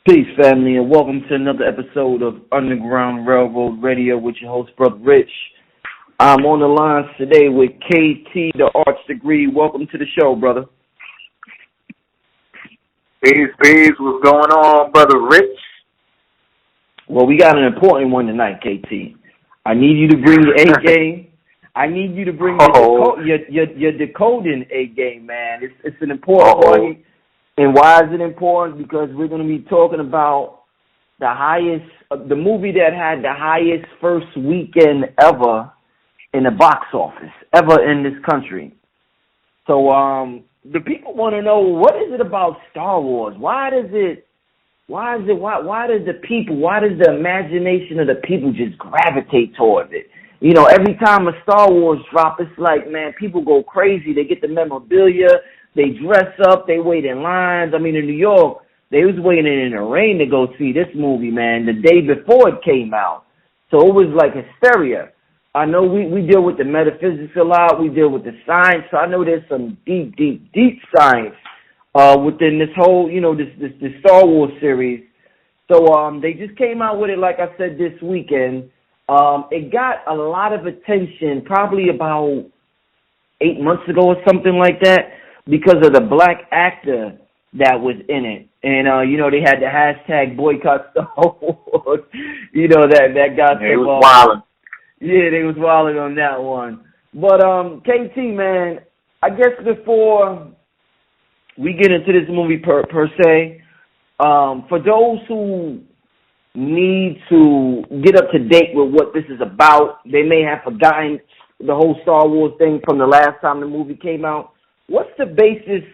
Peace, family, and welcome to another episode of Underground Railroad Radio with your host, Brother Rich. I'm on the line today with KT, the Arts Degree. Welcome to the show, brother. Peace, what's going on, Brother Rich? Well, we got an important one tonight, KT. I need you to bring your A game. I need you to bring your decoding A game, man. It's an important one. And why is it important? Because we're going to be talking about the movie that had the highest first weekend ever in the box office, ever in this country. So the people want to know, what is it about Star Wars? Why does the imagination of the people just gravitate towards it? You know, every time a Star Wars drop, it's like, man, people go crazy. They get the memorabilia. They dress up. They wait in lines. I mean, in New York, they was waiting in the rain to go see this movie, man, the day before it came out. So it was like hysteria. I know we deal with the metaphysics a lot. We deal with the science. So I know there's some deep science within this whole, this Star Wars series. So they just came out with it, like I said, this weekend. It got a lot of attention probably about 8 months ago or something like that, because of the black actor that was in it. And, they had the hashtag boycott Star Wars. That got them. It was wilding. Yeah, they was wilding on that one. But, KT, man, I guess before we get into this movie per se, for those who need to get up to date with what this is about, they may have forgotten the whole Star Wars thing from the last time the movie came out. What's the basis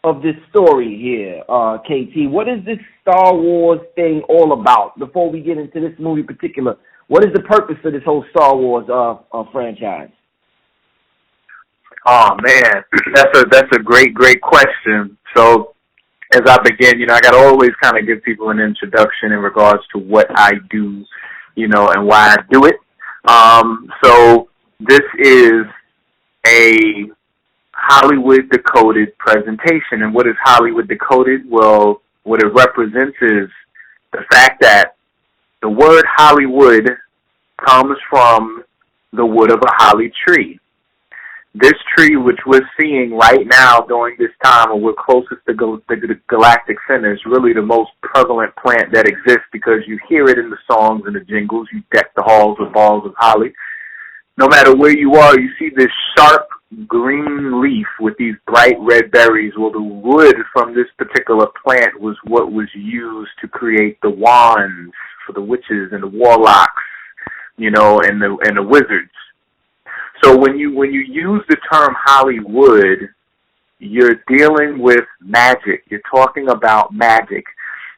of this story here, KT? What is this Star Wars thing all about? Before we get into this movie in particular, what is the purpose of this whole Star Wars franchise? Oh man, that's a great question. So as I begin, I got to always kind of give people an introduction in regards to what I do, and why I do it. So this is a Hollywood Decoded presentation. And what is Hollywood Decoded? Well, what it represents is the fact that the word Hollywood comes from the wood of a holly tree. This tree, which we're seeing right now during this time, and we're closest to the galactic center, is really the most prevalent plant that exists, because you hear it in the songs and the jingles. You deck the halls with balls of holly. No matter where you are, you see this sharp green leaf with these bright red berries. Well, the wood from this particular plant was what was used to create the wands for the witches and the warlocks, and the wizards. So when you use the term Hollywood, you're dealing with magic. You're talking about magic.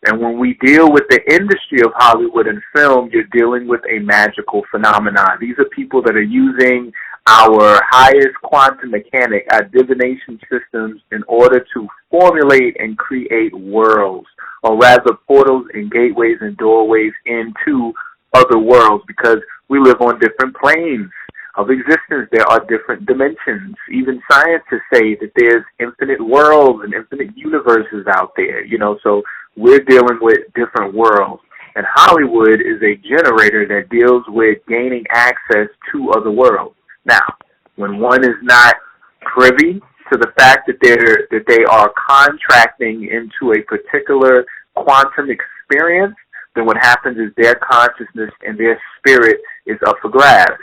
And when we deal with the industry of Hollywood and film, you're dealing with a magical phenomenon. These are people that are using our highest quantum mechanic, our divination systems, in order to formulate and create worlds, or rather portals and gateways and doorways into other worlds, because we live on different planes of existence. There are different dimensions. Even scientists say that there's infinite worlds and infinite universes out there, so we're dealing with different worlds. And Hollywood is a generator that deals with gaining access to other worlds. Now, when one is not privy to the fact that they are contracting into a particular quantum experience, then what happens is their consciousness and their spirit is up for grabs.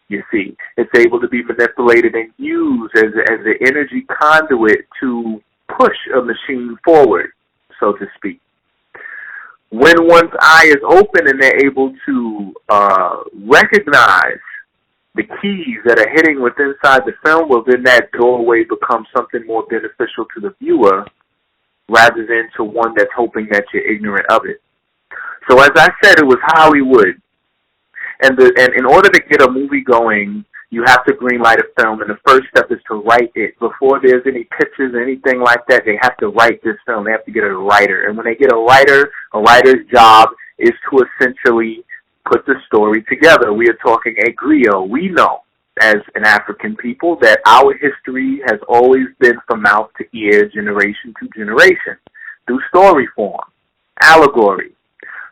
You see, it's able to be manipulated and used as an energy conduit to push a machine forward, so to speak. When one's eye is open and they're able to recognize the keys that are hitting within inside the film, well, then that doorway becomes something more beneficial to the viewer rather than to one that's hoping that you're ignorant of it. So as I said, it was Hollywood. And in order to get a movie going, you have to greenlight a film, and the first step is to write it. Before there's any pictures or anything like that, they have to write this film. They have to get a writer. And when they get a writer's job is to essentially put the story together. We are talking a griot. We know, as an African people, that our history has always been from mouth to ear, generation to generation, through story form. allegory.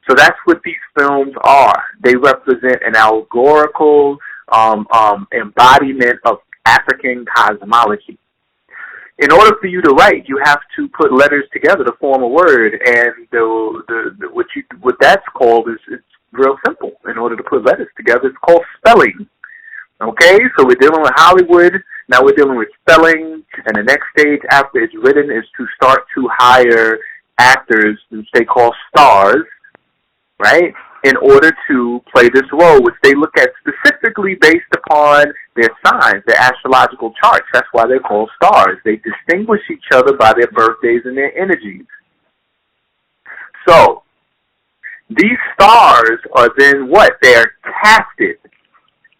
So that's what these films are. They represent an allegorical embodiment of African cosmology. In order for you to write, you have to put letters together to form a word, and what that's called is, it's real simple. In order to put letters together, it's called spelling. Okay, so we're dealing with Hollywood. Now we're dealing with spelling, and the next stage after it's written is to start to hire actors, which they call stars, right, in order to play this role, which they look at specifically based upon their signs, their astrological charts. That's why they're called stars. They distinguish each other by their birthdays and their energies. So, these stars are then what? They're casted,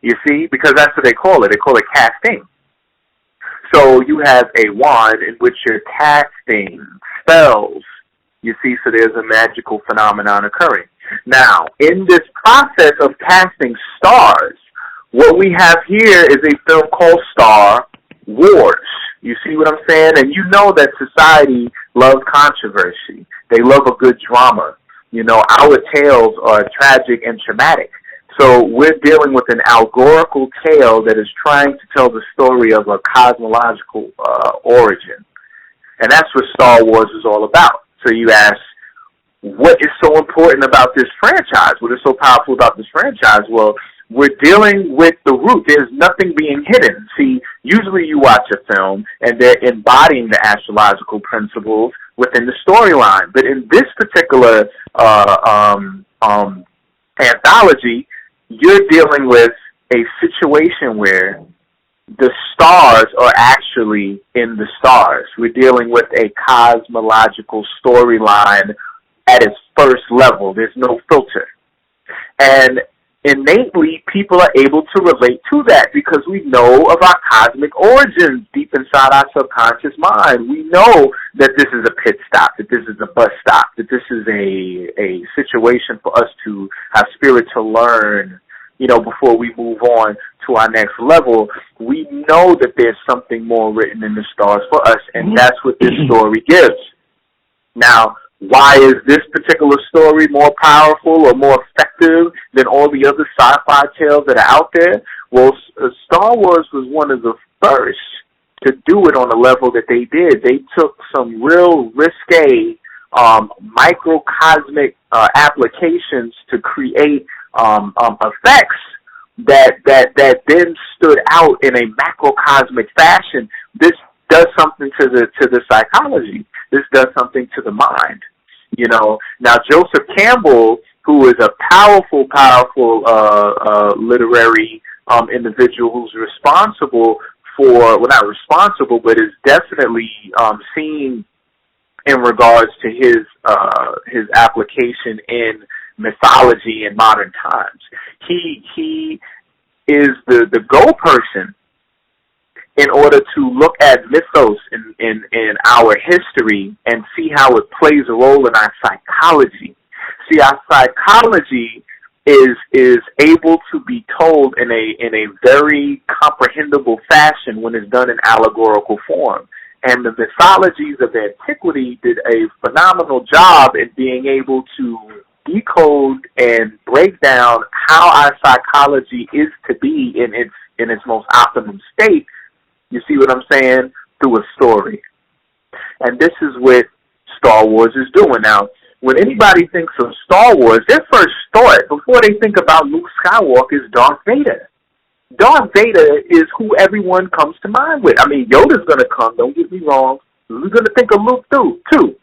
you see, because that's what they call it. They call it casting. So you have a wand in which you're casting spells, you see, so there's a magical phenomenon occurring. Now, in this process of casting stars, what we have here is a film called Star Wars. You see what I'm saying? And you know that society loves controversy. They love a good drama. You know, our tales are tragic and traumatic. So we're dealing with an allegorical tale that is trying to tell the story of a cosmological origin. And that's what Star Wars is all about. So you ask, what is so important about this franchise? What is so powerful about this franchise? Well, we're dealing with the root. There's nothing being hidden. See, usually you watch a film and they're embodying the astrological principles within the storyline. But in this particular anthology, you're dealing with a situation where the stars are actually in the stars. We're dealing with a cosmological storyline at its first level. There's no filter. And innately, people are able to relate to that because we know of our cosmic origins deep inside our subconscious mind. We know that this is a pit stop, that this is a bus stop, that this is a situation for us to have spirit to learn, you know, before we move on to our next level. We know that there's something more written in the stars for us, and that's what this story gives. Now, why is this particular story more powerful or more effective than all the other sci-fi tales that are out there? Well, Star Wars was one of the first to do it on the level that they did. They took some real risque microcosmic applications to create effects that then stood out in a macrocosmic fashion. This does something to the psychology. This does something to the mind. You know, now Joseph Campbell, who is a powerful literary individual who's responsible for, well, not responsible, but is definitely seen in regards to his application in mythology in modern times. He is the go person in order to look at mythos in our history and see how it plays a role in our psychology. See, our psychology is able to be told in a very comprehensible fashion when it's done in allegorical form. And the mythologies of antiquity did a phenomenal job in being able to decode and break down how our psychology is to be in its most optimum state. You see what I'm saying? Through a story. And this is what Star Wars is doing. Now, when anybody thinks of Star Wars, their first thought, before they think about Luke Skywalker, is Darth Vader. Darth Vader is who everyone comes to mind with. I mean, Yoda's going to come, don't get me wrong. We're going to think of Luke too.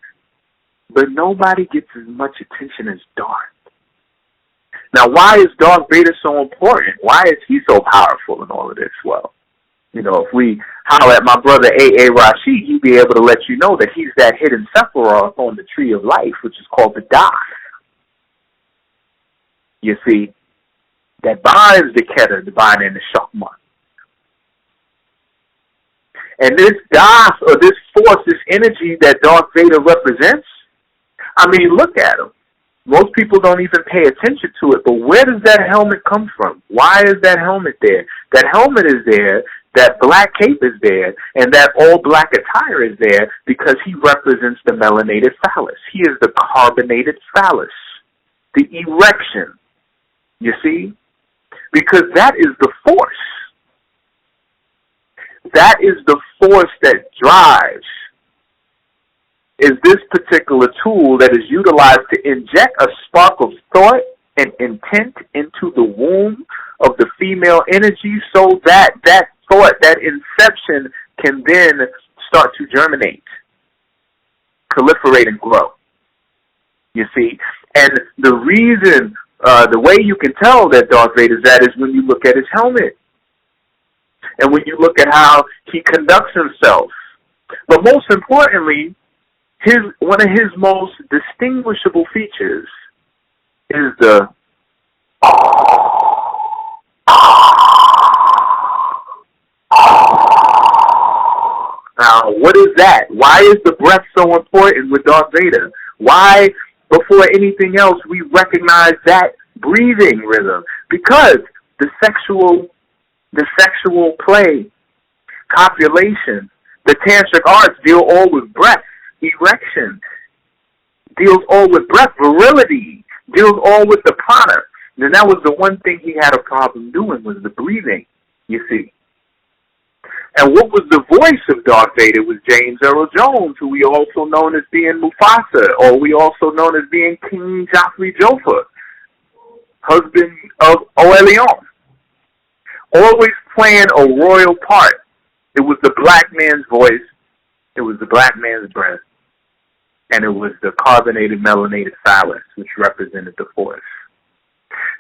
But nobody gets as much attention as Darth. Now, why is Darth Vader so important? Why is he so powerful in all of this? Well, you know, if we holler at my brother A.A. Rashid, he'd be able to let you know that he's that hidden Sephiroth on the Tree of Life, which is called the Das. You see, that binds the Keter, the bind and the Shakma. And this Das, or this force, this energy that Darth Vader represents, I mean, look at him. Most people don't even pay attention to it, but where does that helmet come from? Why is that helmet there? That helmet is there that black cape is there and that all black attire is there because he represents the melanated phallus. He is the carbonated phallus, the erection, you see? Because that is the force. That is the force that drives, is this particular tool that is utilized to inject a spark of thought and intent into the womb of the female energy so that that thought, that inception can then start to germinate, proliferate, and grow. You see? And the reason, the way you can tell that Darth Vader's that is when you look at his helmet. And when you look at how he conducts himself. But most importantly, one of his most distinguishable features is the Now, what is that? Why is the breath so important with Darth Vader? Why, before anything else, we recognize that breathing rhythm? Because the sexual play, copulation, the tantric arts deal all with breath, erection, deals all with breath, virility, deals all with the prana. And that was the one thing he had a problem doing, was the breathing, you see. And what was the voice of Darth Vader was James Earl Jones, who we also known as being Mufasa, or we also known as being King Joffrey Joffa, husband of Oeleon. Always playing a royal part. It was the black man's voice, it was the black man's breath, and it was the carbonated melanated phallus, which represented the force.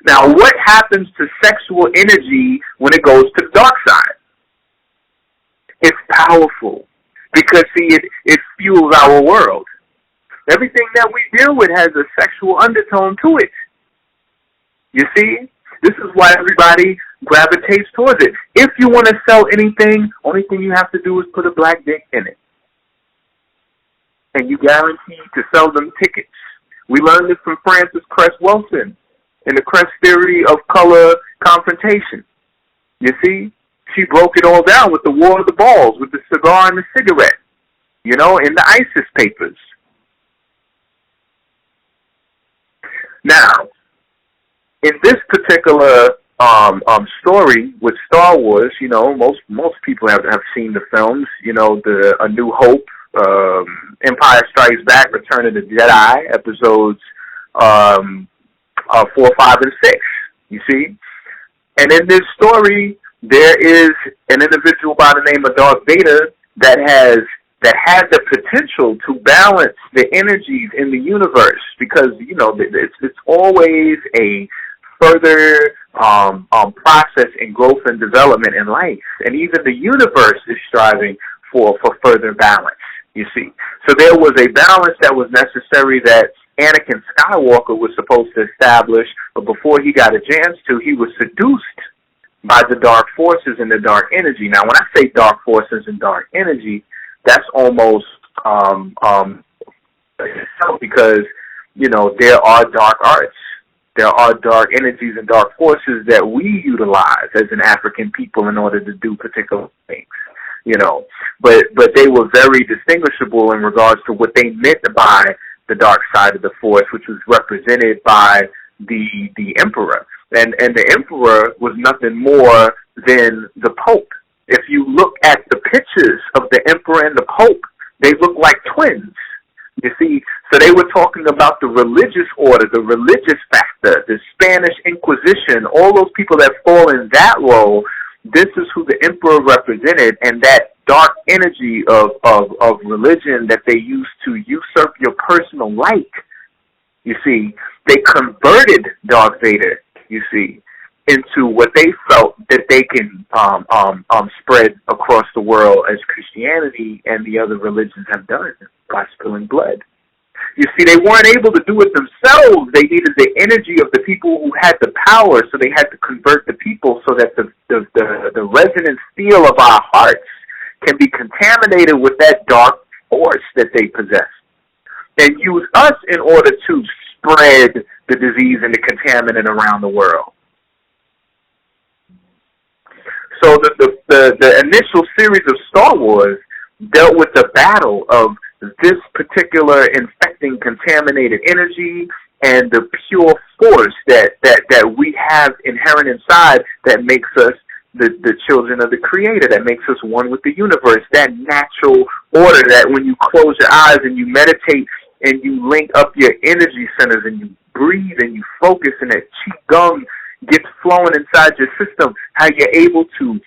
Now, what happens to sexual energy when it goes to the dark side? It's powerful because, see, it fuels our world. Everything that we deal with has a sexual undertone to it. You see? This is why everybody gravitates towards it. If you want to sell anything, only thing you have to do is put a black dick in it. And you guarantee to sell them tickets. We learned this from Frances Cress Wilson in the Cress theory of color confrontation. You see? She broke it all down with the War of the Balls, with the cigar and the cigarette, you know, in the ISIS papers. Now, in this particular story with Star Wars, you know, most people have seen the films, you know, the A New Hope, Empire Strikes Back, Return of the Jedi, episodes 4, 5, and 6, you see? And in this story, there is an individual by the name of Darth Vader that has the potential to balance the energies in the universe, because, you know, it's always a further process in growth and development in life. And even the universe is striving for further balance, you see. So there was a balance that was necessary that Anakin Skywalker was supposed to establish, but before he got a chance to, he was seduced by the dark forces and the dark energy. Now, when I say dark forces and dark energy, that's almost because, you know, there are dark arts. There are dark energies and dark forces that we utilize as an African people in order to do particular things, you know. But they were very distinguishable in regards to what they meant by the dark side of the force, which was represented by the emperor. And the emperor was nothing more than the pope. If you look at the pictures of the emperor and the pope, they look like twins. You see, so they were talking about the religious order, the religious factor, the Spanish Inquisition, all those people that fall in that role. This is who the emperor represented, and that dark energy of religion that they used to usurp your personal light. You see, they converted Darth Vader, you see, into what they felt that they can spread across the world as Christianity and the other religions have done by spilling blood. You see, they weren't able to do it themselves. They needed the energy of the people who had the power, so they had to convert the people so that the resonant steel of our hearts can be contaminated with that dark force that they possess, and use us in order to spread the disease and the contaminant around the world. So the initial series of Star Wars dealt with the battle of this particular infecting contaminated energy and the pure force that we have inherent inside that makes us the children of the Creator, that makes us one with the universe, that natural order that when you close your eyes and you meditate and you link up your energy centers and you breathe and you focus and that qigong gets flowing inside your system, how you're able to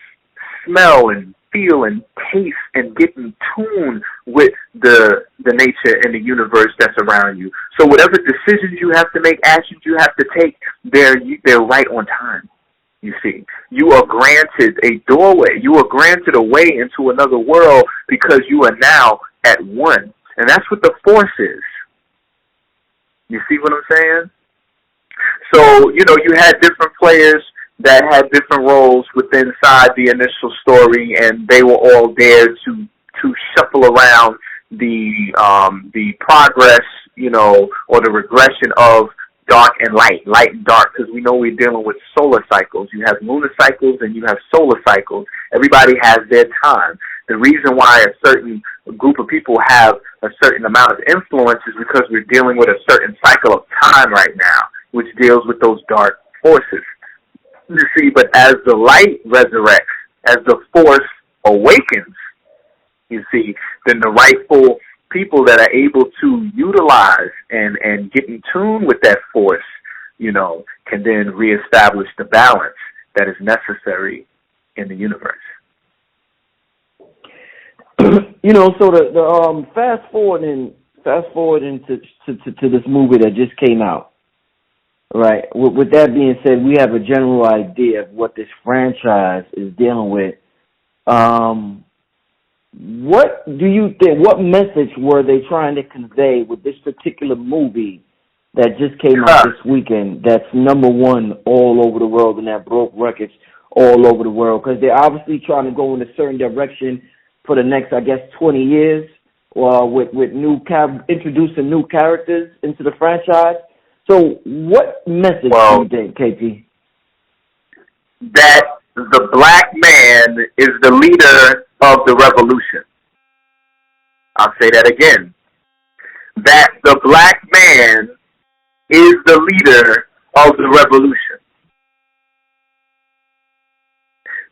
smell and feel and taste and get in tune with the nature and the universe that's around you. So whatever decisions you have to make, actions you have to take, they're right on time. You see, you are granted a doorway. You are granted a way into another world because you are now at one. And that's what the Force is. You see what I'm saying? So, you had different players that had different roles within inside the initial story, and they were all there to shuffle around the progress, or the regression of dark and light and dark, because we know we're dealing with solar cycles. You have lunar cycles and you have solar cycles. Everybody has their time. The reason why a certain group of people have a certain amount of influence is because we're dealing with a certain cycle of time right now, which deals with those dark forces. You see, but as the light resurrects, as the Force awakens, you see, then the rightful people that are able to utilize and get in tune with that Force, can then reestablish the balance that is necessary in the universe. So the fast forwarding to this movie that just came out. Right. With that being said, we have a general idea of what this franchise is dealing with. What do you think? What message were they trying to convey with this particular movie that just came out this weekend? That's number one all over the world and that broke records all over the world, because they're obviously trying to go in a certain direction for the next, 20 years, with introducing new characters into the franchise. So what message do you think, KP? That the black man is the leader of the revolution. I'll say that again. That the black man is the leader of the revolution.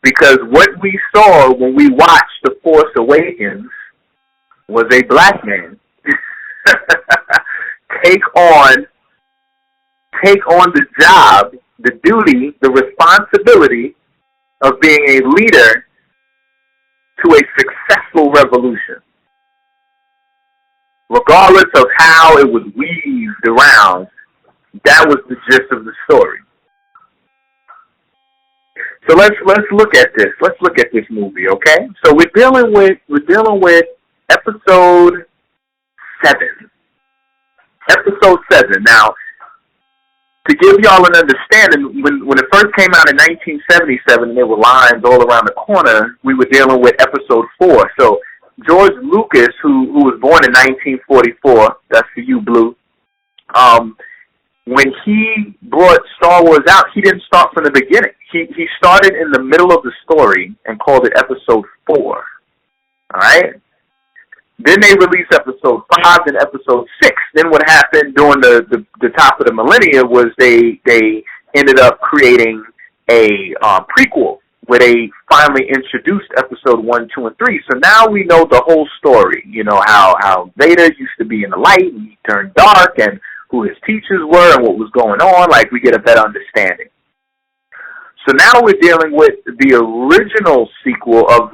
Because what we saw when we watched The Force Awakens was a black man take on the job, the duty, the responsibility of being a leader to a successful revolution. Regardless of how it was weaved around, that was the gist of the story. So let's look at this. Let's look at this movie, okay? So we're dealing with episode 7. Episode 7. Now, to give y'all an understanding, when it first came out in 1977, and there were lines all around the corner, we were dealing with episode 4. So George Lucas, who was born in 1944, that's for you, Blue, when he brought Star Wars out, he didn't start from the beginning. He started in the middle of the story and called it episode 4. All right? Then they released episode 5 and episode 6. Then what happened during the top of the millennia was they ended up creating a prequel where they finally introduced episode 1, 2, and 3. So now we know the whole story. You know, how Vader used to be in the light and he turned dark, and who his teachers were and what was going on. Like, we get a better understanding. So now we're dealing with the original sequel of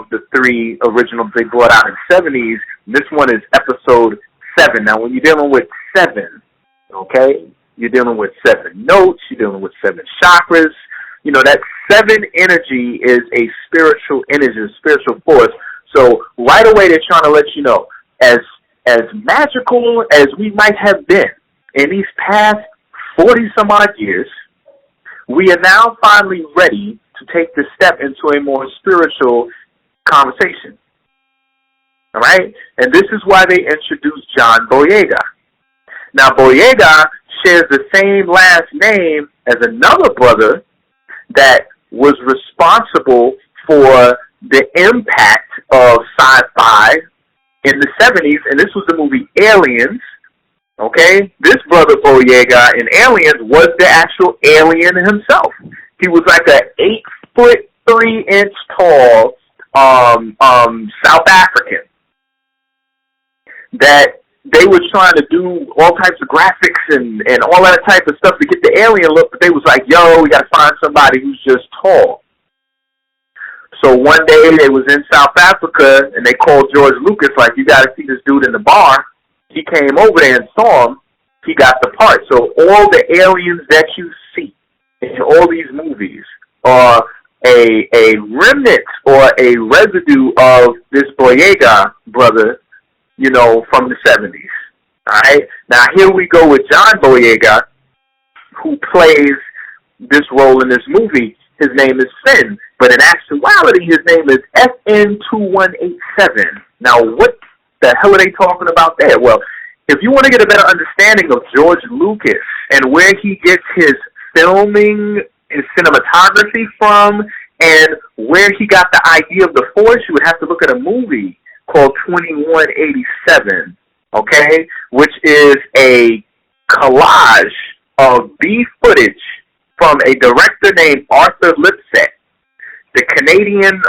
the 3 originals they brought out in the 70s. This one is episode 7. Now, when you're dealing with 7, okay, you're dealing with 7 notes, you're dealing with 7 chakras. You know, that 7 energy is a spiritual energy, a spiritual force. So right away they're trying to let you know, as magical as we might have been in these past 40-some-odd years, we are now finally ready to take the step into a more spiritual conversation. All right? And this is why they introduced John Boyega. Now, Boyega shares the same last name as another brother that was responsible for the impact of sci-fi in the 70s, and this was the movie Aliens. Okay, this brother Boyega in Aliens was the actual alien himself. He was like a 8'3" tall South African that they were trying to do all types of graphics and all that type of stuff to get the alien look, but they was like, yo, we got to find somebody who's just tall. So one day they was in South Africa and they called George Lucas, like, you got to see this dude in the bar. He came over there and saw him. He got the part. So all the aliens that you see in all these movies are a remnant or a residue of this Boyega brother, you know, from the 70s. All right? Now, here we go with John Boyega, who plays this role in this movie. His name is Finn, but in actuality, his name is FN2187. Now, what the hell are they talking about there? Well, if you want to get a better understanding of George Lucas and where he gets his filming, his cinematography from, and where he got the idea of the Force, you would have to look at a movie called 2187, okay, which is a collage of B footage from a director named Arthur Lipset. The Canadian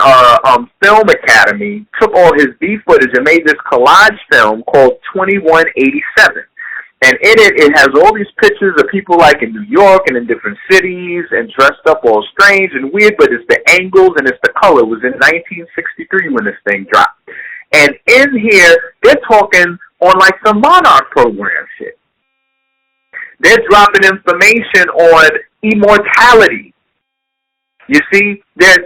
Film Academy took all his B footage and made this collage film called 2187. And in it has all these pictures of people like in New York and in different cities and dressed up all strange and weird, but it's the angles and it's the color. It was in 1963 when this thing dropped. And in here, they're talking on like some Monarch program shit. They're dropping information on immortality. You see, they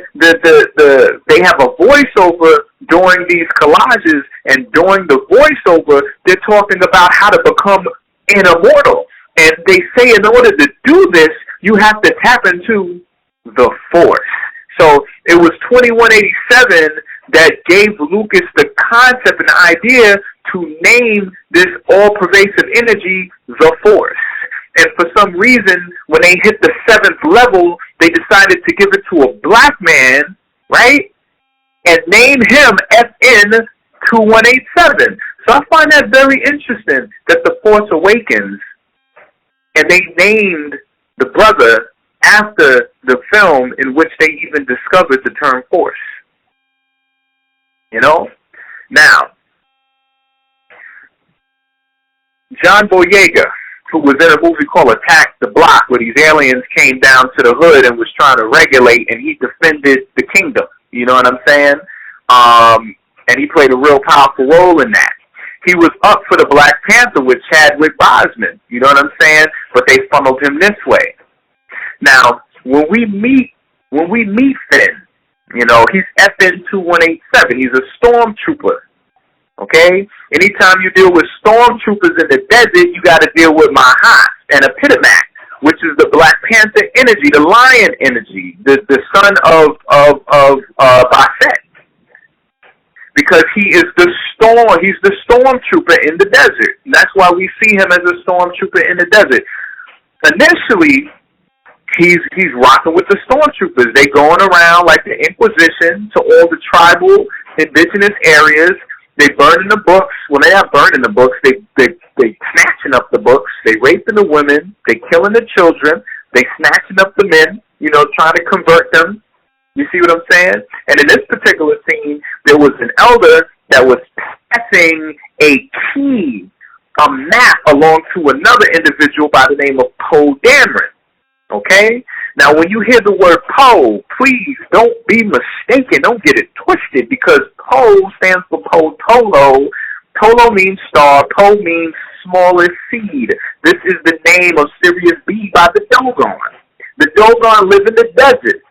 have a voiceover during these collages, and during the voiceover, they're talking about how to become an immortal. And they say in order to do this, you have to tap into the Force. So it was 2187 that gave Lucas the concept and the idea to name this all-pervasive energy the Force. And for some reason, when they hit the 7th level, they decided to give it to a black man, right? And name him FN2187. So I find that very interesting that the Force Awakens, and they named the brother after the film in which they even discovered the term Force. You know? Now, John Boyega, who was in a movie called Attack the Block, where these aliens came down to the hood and was trying to regulate, and he defended the kingdom. You know what I'm saying? And he played a real powerful role in that. He was up for the Black Panther with Chadwick Boseman. You know what I'm saying? But they funneled him this way. Now, when we meet Finn, you know, he's FN2187. He's a stormtrooper. Okay? Anytime you deal with stormtroopers in the desert, you got to deal with Mahat and Epitomax, which is the Black Panther energy, the lion energy, the son of Basset. Because he is he's the stormtrooper in the desert. And that's why we see him as a stormtrooper in the desert. Initially, he's rocking with the stormtroopers. They going around like the Inquisition to all the tribal, indigenous areas. They burning the books. Well, they're not burning the books. They snatching up the books. They raping the women. They killing the children. They snatching up the men, you know, trying to convert them. You see what I'm saying? And in this particular scene, there was an elder that was passing a key, a map, along to another individual by the name of Poe Dameron. Okay? Now, when you hear the word Poe, please don't be mistaken. Don't get it twisted, because Poe stands for Poe Tolo. Tolo means star. Poe means smallest seed. This is the name of Sirius B by the Dogon. The Dogon live in the desert,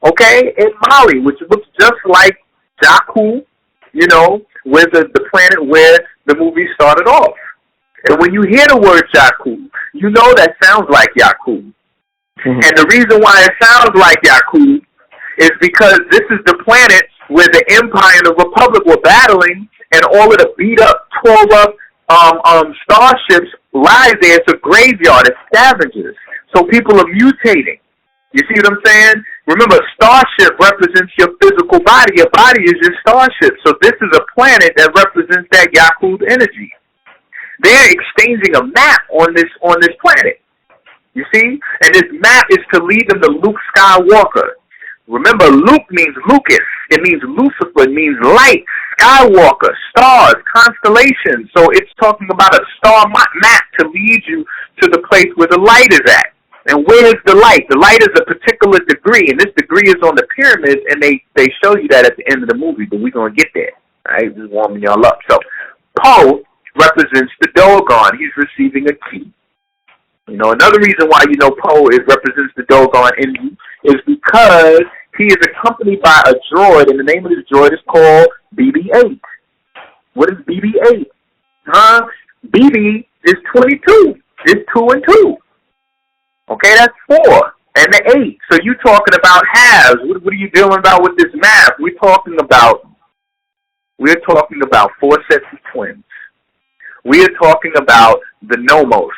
okay, in Mali, which looks just like Jakku, you know, where the planet where the movie started off. And when you hear the word Jakku, you know that sounds like Yaku. Mm-hmm. And the reason why it sounds like Yaku is because this is the planet where the Empire and the Republic were battling, and all of the beat-up, tore-up starships lie there. It's a graveyard. It's scavengers. So people are mutating. You see what I'm saying? Remember, starship represents your physical body. Your body is your starship. So this is a planet that represents that Yakud energy. They're exchanging a map on this planet. You see? And this map is to lead them to Luke Skywalker. Remember, Luke means Lucas. It means Lucifer. It means light. Skywalker, stars, constellations. So it's talking about a star map to lead you to the place where the light is at. And where is the light? The light is a particular degree, and this degree is on the pyramids, and they show you that at the end of the movie, but we're going to get there. All right? Just warming y'all up. So Poe represents the Dogon. He's receiving a key. You know, another reason why you know Poe represents the Dogon in you is because he is accompanied by a droid, and the name of this droid is called BB-8. What is BB-8? BB is 22. It's 2 and 2. Okay, that's 4 and the 8. So you talking about halves. What are you dealing about with this math? We're talking about 4 sets of twins. We are talking about the Nomos.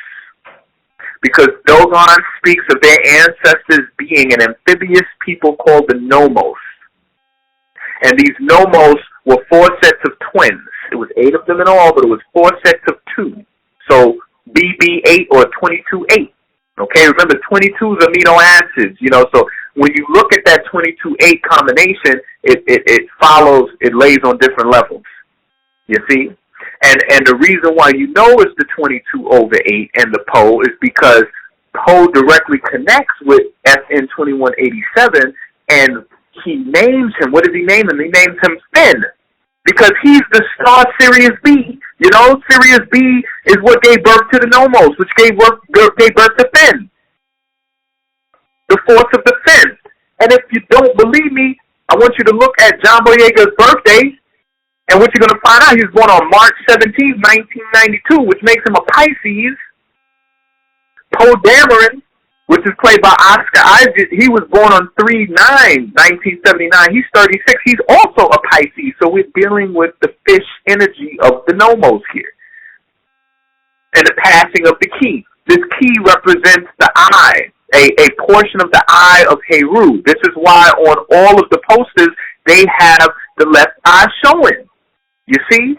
Because Dogon speaks of their ancestors being an amphibious people called the Nomos. And these Nomos were 4 sets of twins. It was 8 of them in all, but it was 4 sets of 2. So BB-8 or 22-8. Okay, remember 22 is amino acids, you know, so when you look at that 22-8 combination, it follows, it lays on different levels, you see? And the reason why you know it's the 22/8 and the Poe is because Poe directly connects with FN-2187, and he names him. What does he name him? He names him Finn, because he's the star Sirius B. You know, Sirius B is what gave birth to the Nomos, which gave birth to Finn, the force of the Finn. And if you don't believe me, I want you to look at John Boyega's birthday, and what you're going to find out, he was born on March 17, 1992, which makes him a Pisces. Poe Dameron, which is played by Oscar Isaac, he was born on 3/9/1979. He's 36. He's also a Pisces. So we're dealing with the fish energy of the Nomos here. And the passing of the key. This key represents the eye, a portion of the eye of Heru. This is why on all of the posters, they have the left eye showing. You see?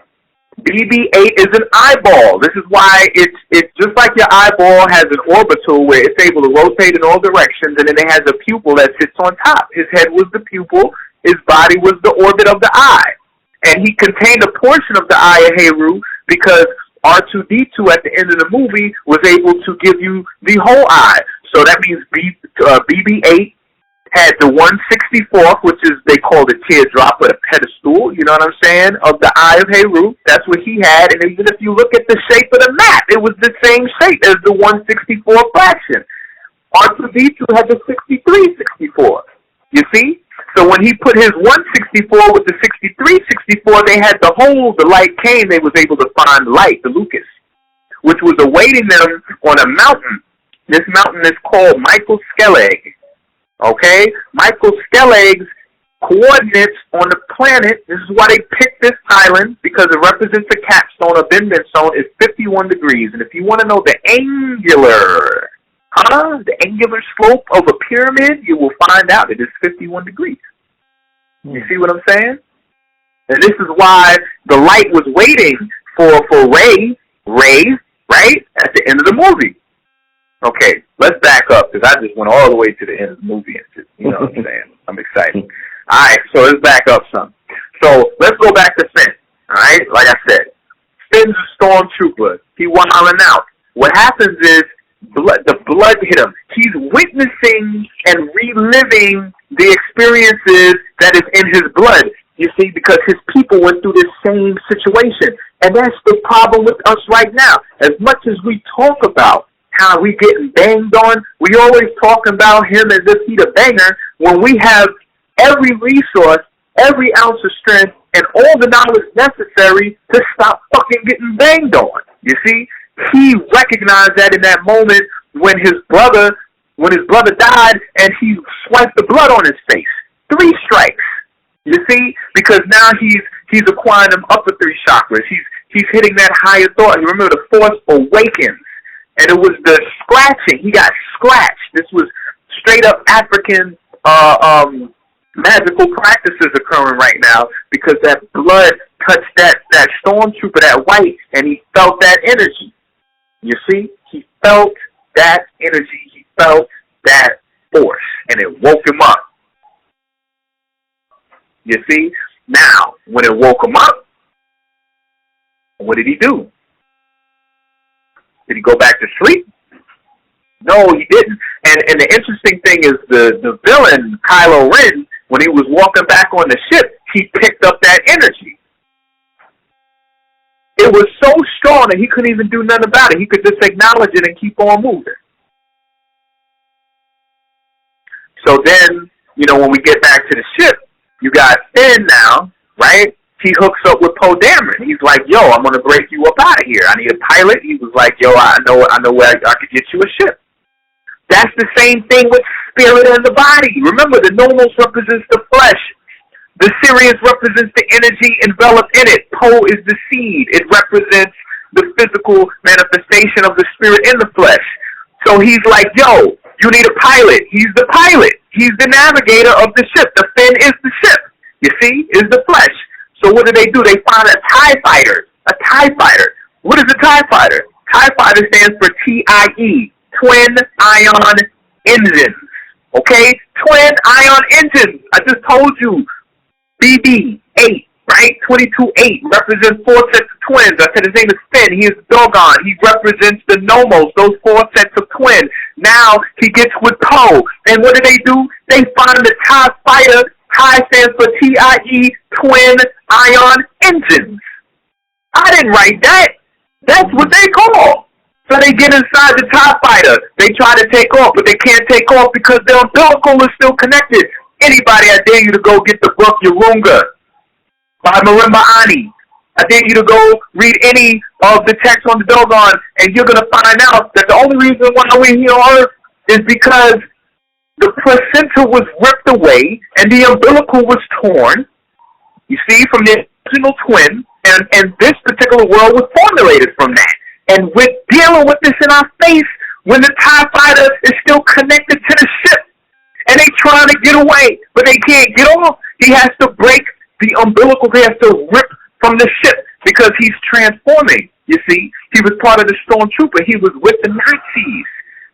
BB-8 is an eyeball. This is why it's just like your eyeball has an orbital where it's able to rotate in all directions, and then it has a pupil that sits on top. His head was the pupil. His body was the orbit of the eye. And he contained a portion of the eye of Heru because R2-D2 at the end of the movie was able to give you the whole eye. So that means BB-8 had the 1/64th, which is, they called a teardrop with a pedestal, you know what I'm saying, of the eye of Heru. That's what he had. And even if you look at the shape of the map, it was the same shape as the 1/64 fraction. R2-D2 had the 63/64. You see? So when he put his 1/64 with the 63/64, they had the whole, the light came, they was able to find light, the Lucas, which was awaiting them on a mountain. This mountain is called Michael Skellig. Okay? Michael Skellig's coordinates on the planet, this is why they picked this island, because it represents a capstone, a bend zone, is 51 degrees. And if you want to know the angular slope of a pyramid, you will find out it is 51 degrees. You see what I'm saying? And this is why the light was waiting for Ray, right, at the end of the movie. Okay, let's back up, because I just went all the way to the end of the movie and just, you know what I'm saying? I'm excited. All right, so let's back up some. So let's go back to Finn, all right? Like I said, Finn's a stormtrooper. He wilding out. What happens is the blood hit him. He's witnessing and reliving the experiences that is in his blood, you see, because his people went through this same situation. And that's the problem with us right now. As much as we talk about how we getting banged on, we always talk about him as if he's a banger, when we have every resource, every ounce of strength, and all the knowledge necessary to stop fucking getting banged on. You see? He recognized that in that moment when his brother died, and he swiped the blood on his face. 3 strikes. You see? Because now he's acquiring them upper 3 chakras. He's hitting that higher thought. You remember the Force Awakens. And it was the scratching. He got scratched. This was straight up African magical practices occurring right now because that blood touched that stormtrooper, that white, and he felt that energy. You see? He felt that energy. He felt that force, and it woke him up. You see? Now, when it woke him up, what did he do? Did he go back to sleep? No, he didn't. And the interesting thing is the villain, Kylo Ren, when he was walking back on the ship, he picked up that energy. It was so strong that he couldn't even do nothing about it. He could just acknowledge it and keep on moving. So then, when we get back to the ship, you got Finn now, right? He hooks up with Poe Dameron. He's like, yo, I'm going to break you up out of here. I need a pilot. He was like, yo, I know where I could get you a ship. That's the same thing with spirit and the body. Remember, the nomos represents the flesh. The Sirius represents the energy enveloped in it. Poe is the seed. It represents the physical manifestation of the spirit in the flesh. So he's like, yo, you need a pilot. He's the pilot. He's the navigator of the ship. The Finn is the ship. You see, is the flesh. So what do? They find a TIE fighter. A TIE fighter. What is a TIE fighter? TIE fighter stands for TIE. Twin Ion Engines. Okay? Twin Ion Engines. I just told you. BB-8, right? 22-8 represents 4 sets of twins. I said his name is Finn. He is Dogon. He represents the Nomos, those 4 sets of twins. Now he gets with Poe. And what do? They find the TIE fighter. TIE stands for TIE, Twin Ion Engines. I didn't write that. That's what they call. So they get inside the TIE fighter. They try to take off, but they can't take off because their umbilical is still connected. Anybody, I dare you to go get the book Yorunga by Marimba Ani. I dare you to go read any of the text on the Dogon, and you're going to find out that the only reason why we're here on Earth is because the placenta was ripped away and the umbilical was torn, you see, from the original twin, and this particular world was formulated from that. And we're dealing with this in our face when the TIE fighter is still connected to the ship. And they trying to get away, but they can't get off. He has to break the umbilical. He has to rip from the ship because he's transforming. You see, he was part of the stormtrooper. He was with the Nazis.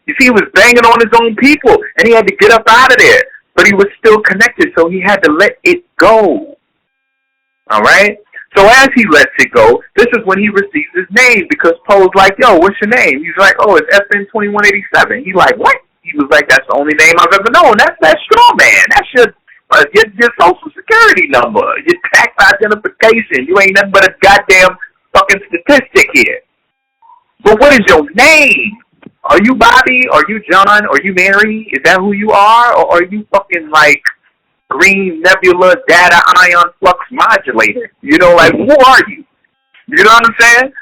You see, he was banging on his own people, and he had to get up out of there. But he was still connected, so he had to let it go. All right? So as he lets it go, this is when he receives his name because Poe's like, yo, what's your name? He's like, oh, it's FN2187. He's like, what? He was like, that's the only name I've ever known. That's that straw man. That's your social security number, your tax identification. You ain't nothing but a goddamn fucking statistic here. But what is your name? Are you Bobby? Are you John? Are you Mary? Is that who you are? Or are you fucking like green nebula data ion flux modulator? You know, like, who are you? You know what I'm saying?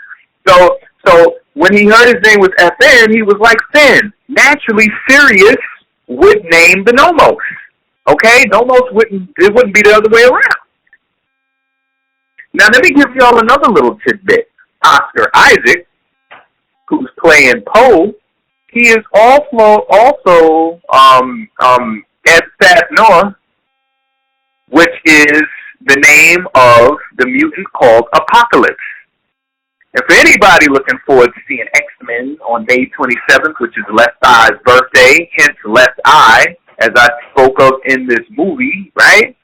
So when he heard his name was FN, he was like Finn. Naturally, Sirius would name the Nomos. Okay? Nomos wouldn't be the other way around. Now, let me give y'all another little tidbit. Oscar Isaac, who's playing Poe, he is also Ed Fat Noah, which is the name of the mutant called Apocalypse. And for anybody looking forward to seeing X-Men on May 27th, which is Left Eye's birthday, hence Left Eye, as I spoke of in this movie, right?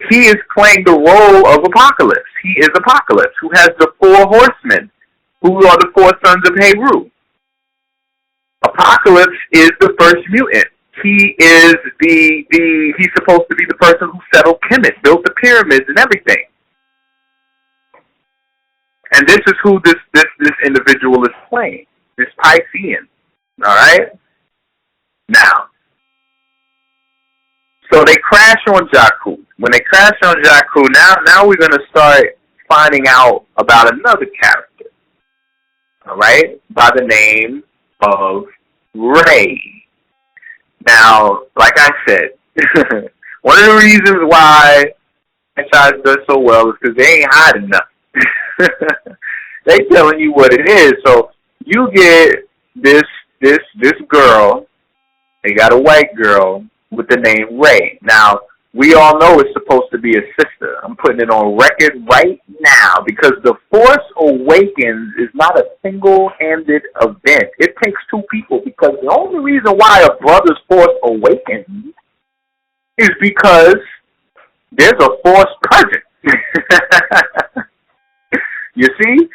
He is playing the role of Apocalypse. He is Apocalypse, who has the 4 horsemen, who are the 4 sons of Heru. Apocalypse is the first mutant. He is he's supposed to be the person who settled Kemet, built the pyramids and everything. And this is who this individual is playing, this Piscean. All right? Now, so they crash on Jakku. When they crash on Jakku, now we're going to start finding out about another character. All right? By the name of Rey. Now, like I said, one of the reasons why franchise does so well is because they ain't hiding nothing. They telling you what it is. So you get this girl. They got a white girl with the name Ray. Now, we all know it's supposed to be a sister. I'm putting it on record right now because the Force Awakens is not a single-handed event. It takes two people because the only reason why a brother's Force awakens is because there's a Force present. You see?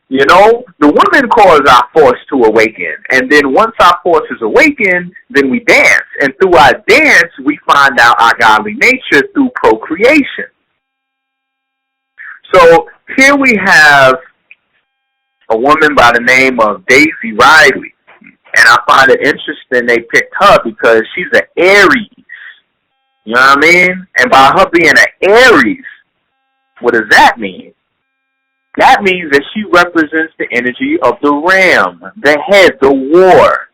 You know, the women cause our Force to awaken. And then once our Force is awakened, then we dance. And through our dance, we find out our godly nature through procreation. So here we have a woman by the name of Daisy Riley. And I find it interesting they picked her because she's an Aries. You know what I mean? And by her being an Aries, what does that mean? That means that she represents the energy of the ram, the head, the war,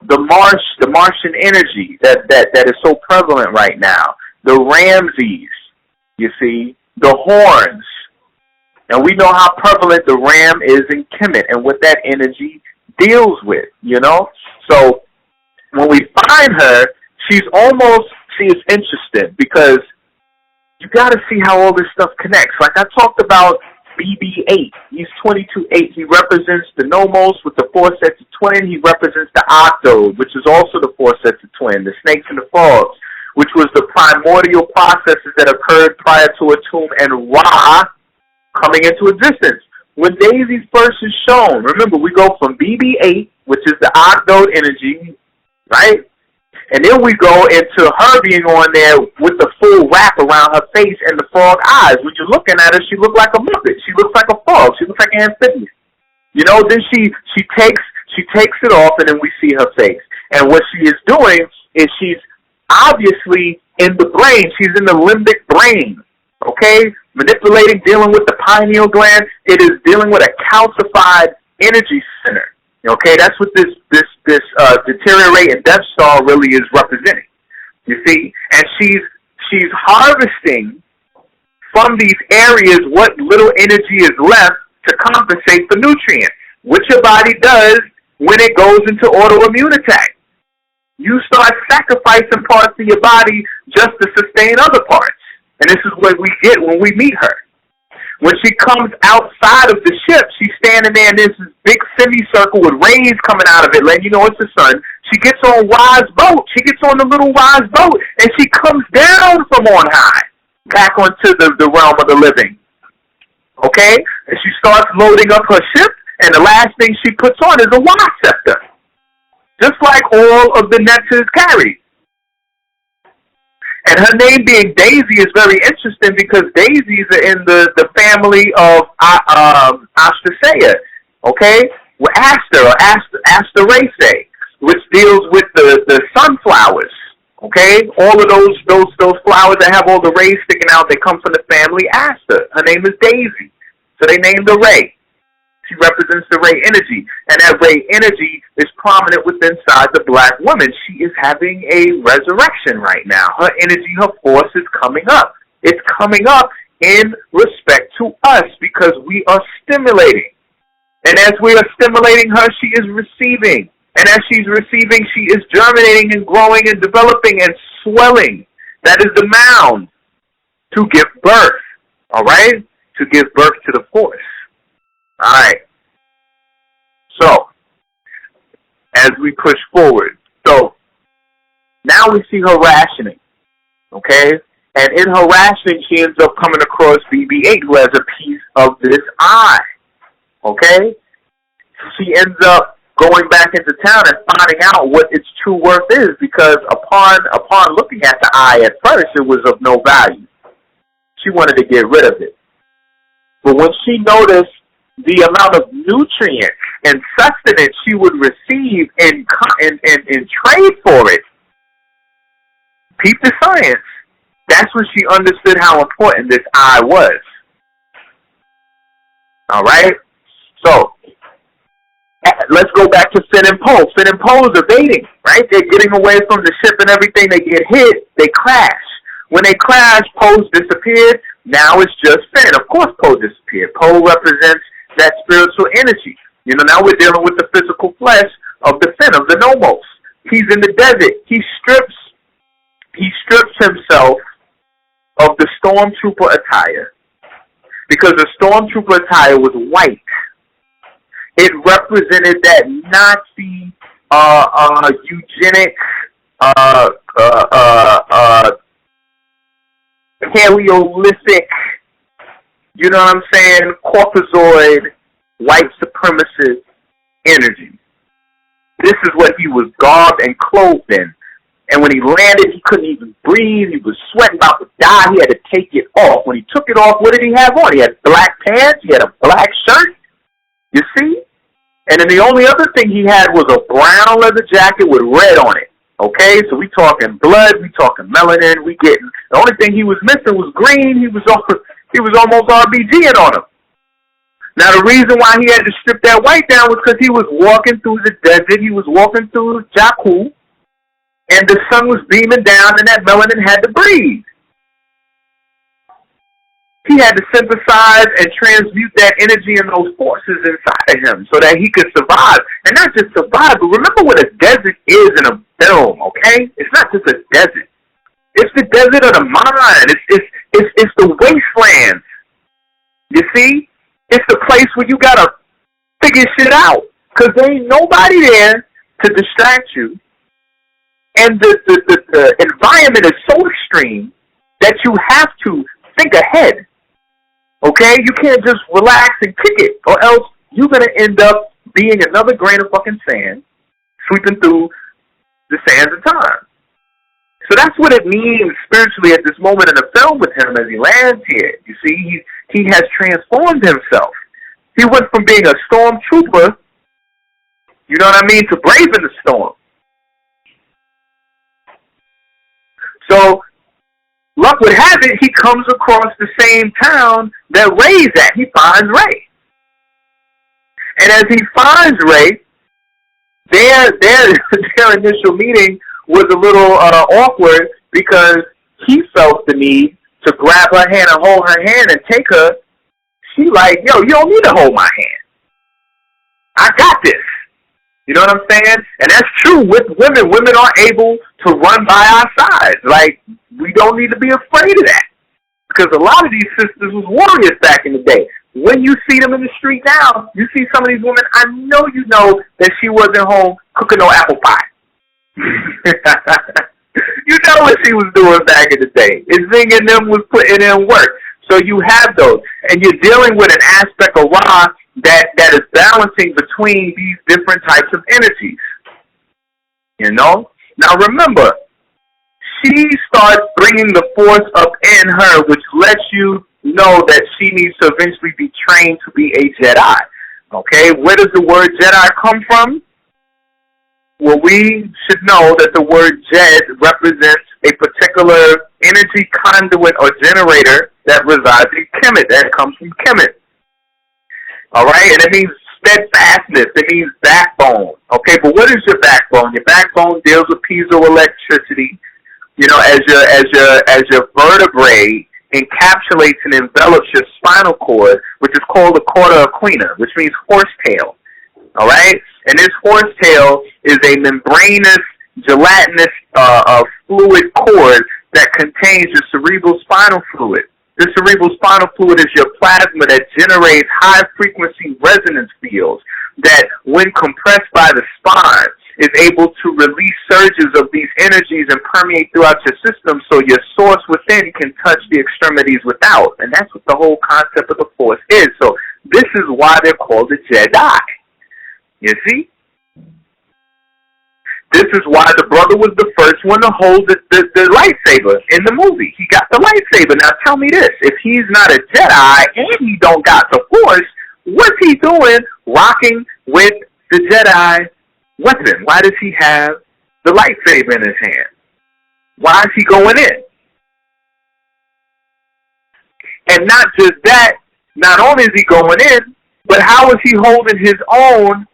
the Martian energy that is so prevalent right now. The Ramses, you see, the horns. And we know how prevalent the ram is in Kemet and what that energy deals with, you know? So when we find her, she is interesting because you got to see how all this stuff connects. Like I talked about BB-8. He's 22-8. He represents the Nomos with the four sets of twin. He represents the Octode, which is also the four sets of twin, the snakes and the frogs, which was the primordial processes that occurred prior to Atum and Ra coming into existence. When Daisy first is shown, remember, we go from BB-8, which is the Octode energy, right? And then we go into her being on there with the full wrap around her face and the frog eyes. When you're looking at her, she looks like a Muppet. She looks like a frog. She looks like an amphibian. You know, then she takes it off and then we see her face. And what she is doing is she's obviously in the brain. She's in the limbic brain. Okay? Manipulating, dealing with the pineal gland. It is dealing with a calcified energy center. Okay, that's what this deteriorating Death Star really is representing. You see, and she's harvesting from these areas what little energy is left to compensate for nutrients, which your body does when it goes into autoimmune attack. You start sacrificing parts of your body just to sustain other parts, and this is what we get when we meet her. When she comes outside of the ship, she's standing there in this big semicircle with rays coming out of it, letting you know it's the sun. She gets on Wise boat. She gets on the little Wise boat, and she comes down from on high, back onto the realm of the living. Okay? And she starts loading up her ship, and the last thing she puts on is a Wise scepter, just like all of the Netses carry. And her name being Daisy is very interesting because daisies are in the family of Astraceae, okay? With Aster or Asteraceae, which deals with the sunflowers, okay? All of those flowers that have all the rays sticking out, they come from the family Aster. Her name is Daisy, so they named her Ray. She represents the Ray energy, and that Ray energy is prominent within inside the black woman. She is having a resurrection right now. Her energy, her force is coming up. It's coming up in respect to us because we are stimulating. And as we are stimulating her, she is receiving. And as she's receiving, she is germinating and growing and developing and swelling. That is the mound to give birth, all right? To give birth to the force. All right. So, as we push forward, so now we see her rationing, okay? And in her rationing, she ends up coming across BB-8, who has a piece of this eye, okay? She ends up going back into town and finding out what its true worth is, because upon looking at the eye at first, it was of no value. She wanted to get rid of it. But when she noticed the amount of nutrients and sustenance she would receive in trade for it, peep the science, that's when she understood how important this eye was. All right? So, let's go back to Finn and Poe. Finn and Poe is evading, right? They're getting away from the ship and everything. They get hit. They crash. When they crash, Poe's disappeared. Now it's just Finn. Of course Poe disappeared. Poe represents that spiritual energy. You know, now we're dealing with the physical flesh of the Finn, of the Nomos. He's in the desert. He strips he strips himself of the stormtrooper attire because the stormtrooper attire was white. It represented that Nazi, eugenic, Paleolithic, you know what I'm saying, corpozoid, white supremacist energy. This is what he was garbed and clothed in. And when he landed, he couldn't even breathe. He was sweating, about to die. He had to take it off. When he took it off, what did he have on? He had black pants. He had a black shirt. You see? And then the only other thing he had was a brown leather jacket with red on it. Okay? So we talking blood. We talking melanin. The only thing he was missing was green. He was almost RBGing on him. Now, the reason why he had to strip that white down was because he was walking through the desert. He was walking through Jakku. And the sun was beaming down, and that melanin had to breathe. He had to synthesize and transmute that energy and those forces inside of him so that he could survive. And not just survive, but remember what a desert is in a film, okay? It's not just a desert. It's the desert of the mind. It's the wasteland. You see? It's the place where you got to figure shit out because there ain't nobody there to distract you. And the environment is so extreme that you have to think ahead. Okay? You can't just relax and kick it, or else you're going to end up being another grain of fucking sand sweeping through the sands of time. So that's what it means spiritually at this moment in the film with him as he lands here. You see, he has transformed himself. He went from being a stormtrooper, you know what I mean, to braving the storm. So, luck would have it, he comes across the same town that Ray's at. He finds Ray. And as he finds Ray, their initial meeting was a little awkward because he felt the need to grab her hand and hold her hand and take her. She like, yo, you don't need to hold my hand. I got this. You know what I'm saying? And that's true with women. Women are able to run by our sides. Like, we don't need to be afraid of that. Because a lot of these sisters was warriors back in the day. When you see them in the street now, you see some of these women, I know you know that she wasn't home cooking no apple pie. You know what she was doing back in the day. Zing and them was putting in work. So you have those. And you're dealing with an aspect of Ra that is balancing between these different types of energies. You know? Now remember, she starts bringing the force up in her, which lets you know that she needs to eventually be trained to be a Jedi. Okay? Where does the word Jedi come from? Well, we should know that the word Jed represents a particular energy conduit or generator that resides in Kemet. That comes from Kemet. All right? And it means steadfastness. It means backbone. Okay? But what is your backbone? Your backbone deals with piezoelectricity. You know, as your vertebrae encapsulates and envelops your spinal cord, which is called the cauda equina, which means horsetail. All right? And this horsetail is a membranous, gelatinous fluid cord that contains your cerebral spinal fluid. The cerebral spinal fluid is your plasma that generates high-frequency resonance fields that, when compressed by the spine, is able to release surges of these energies and permeate throughout your system so your source within can touch the extremities without. And that's what the whole concept of the force is. So this is why they're called the Jedi. You see? This is why the brother was the first one to hold the lightsaber in the movie. He got the lightsaber. Now tell me this. If he's not a Jedi and he don't got the force, what's he doing rocking with the Jedi weapon? Why does he have the lightsaber in his hand? Why is he going in? And not just that, not only is he going in, but how is he holding his own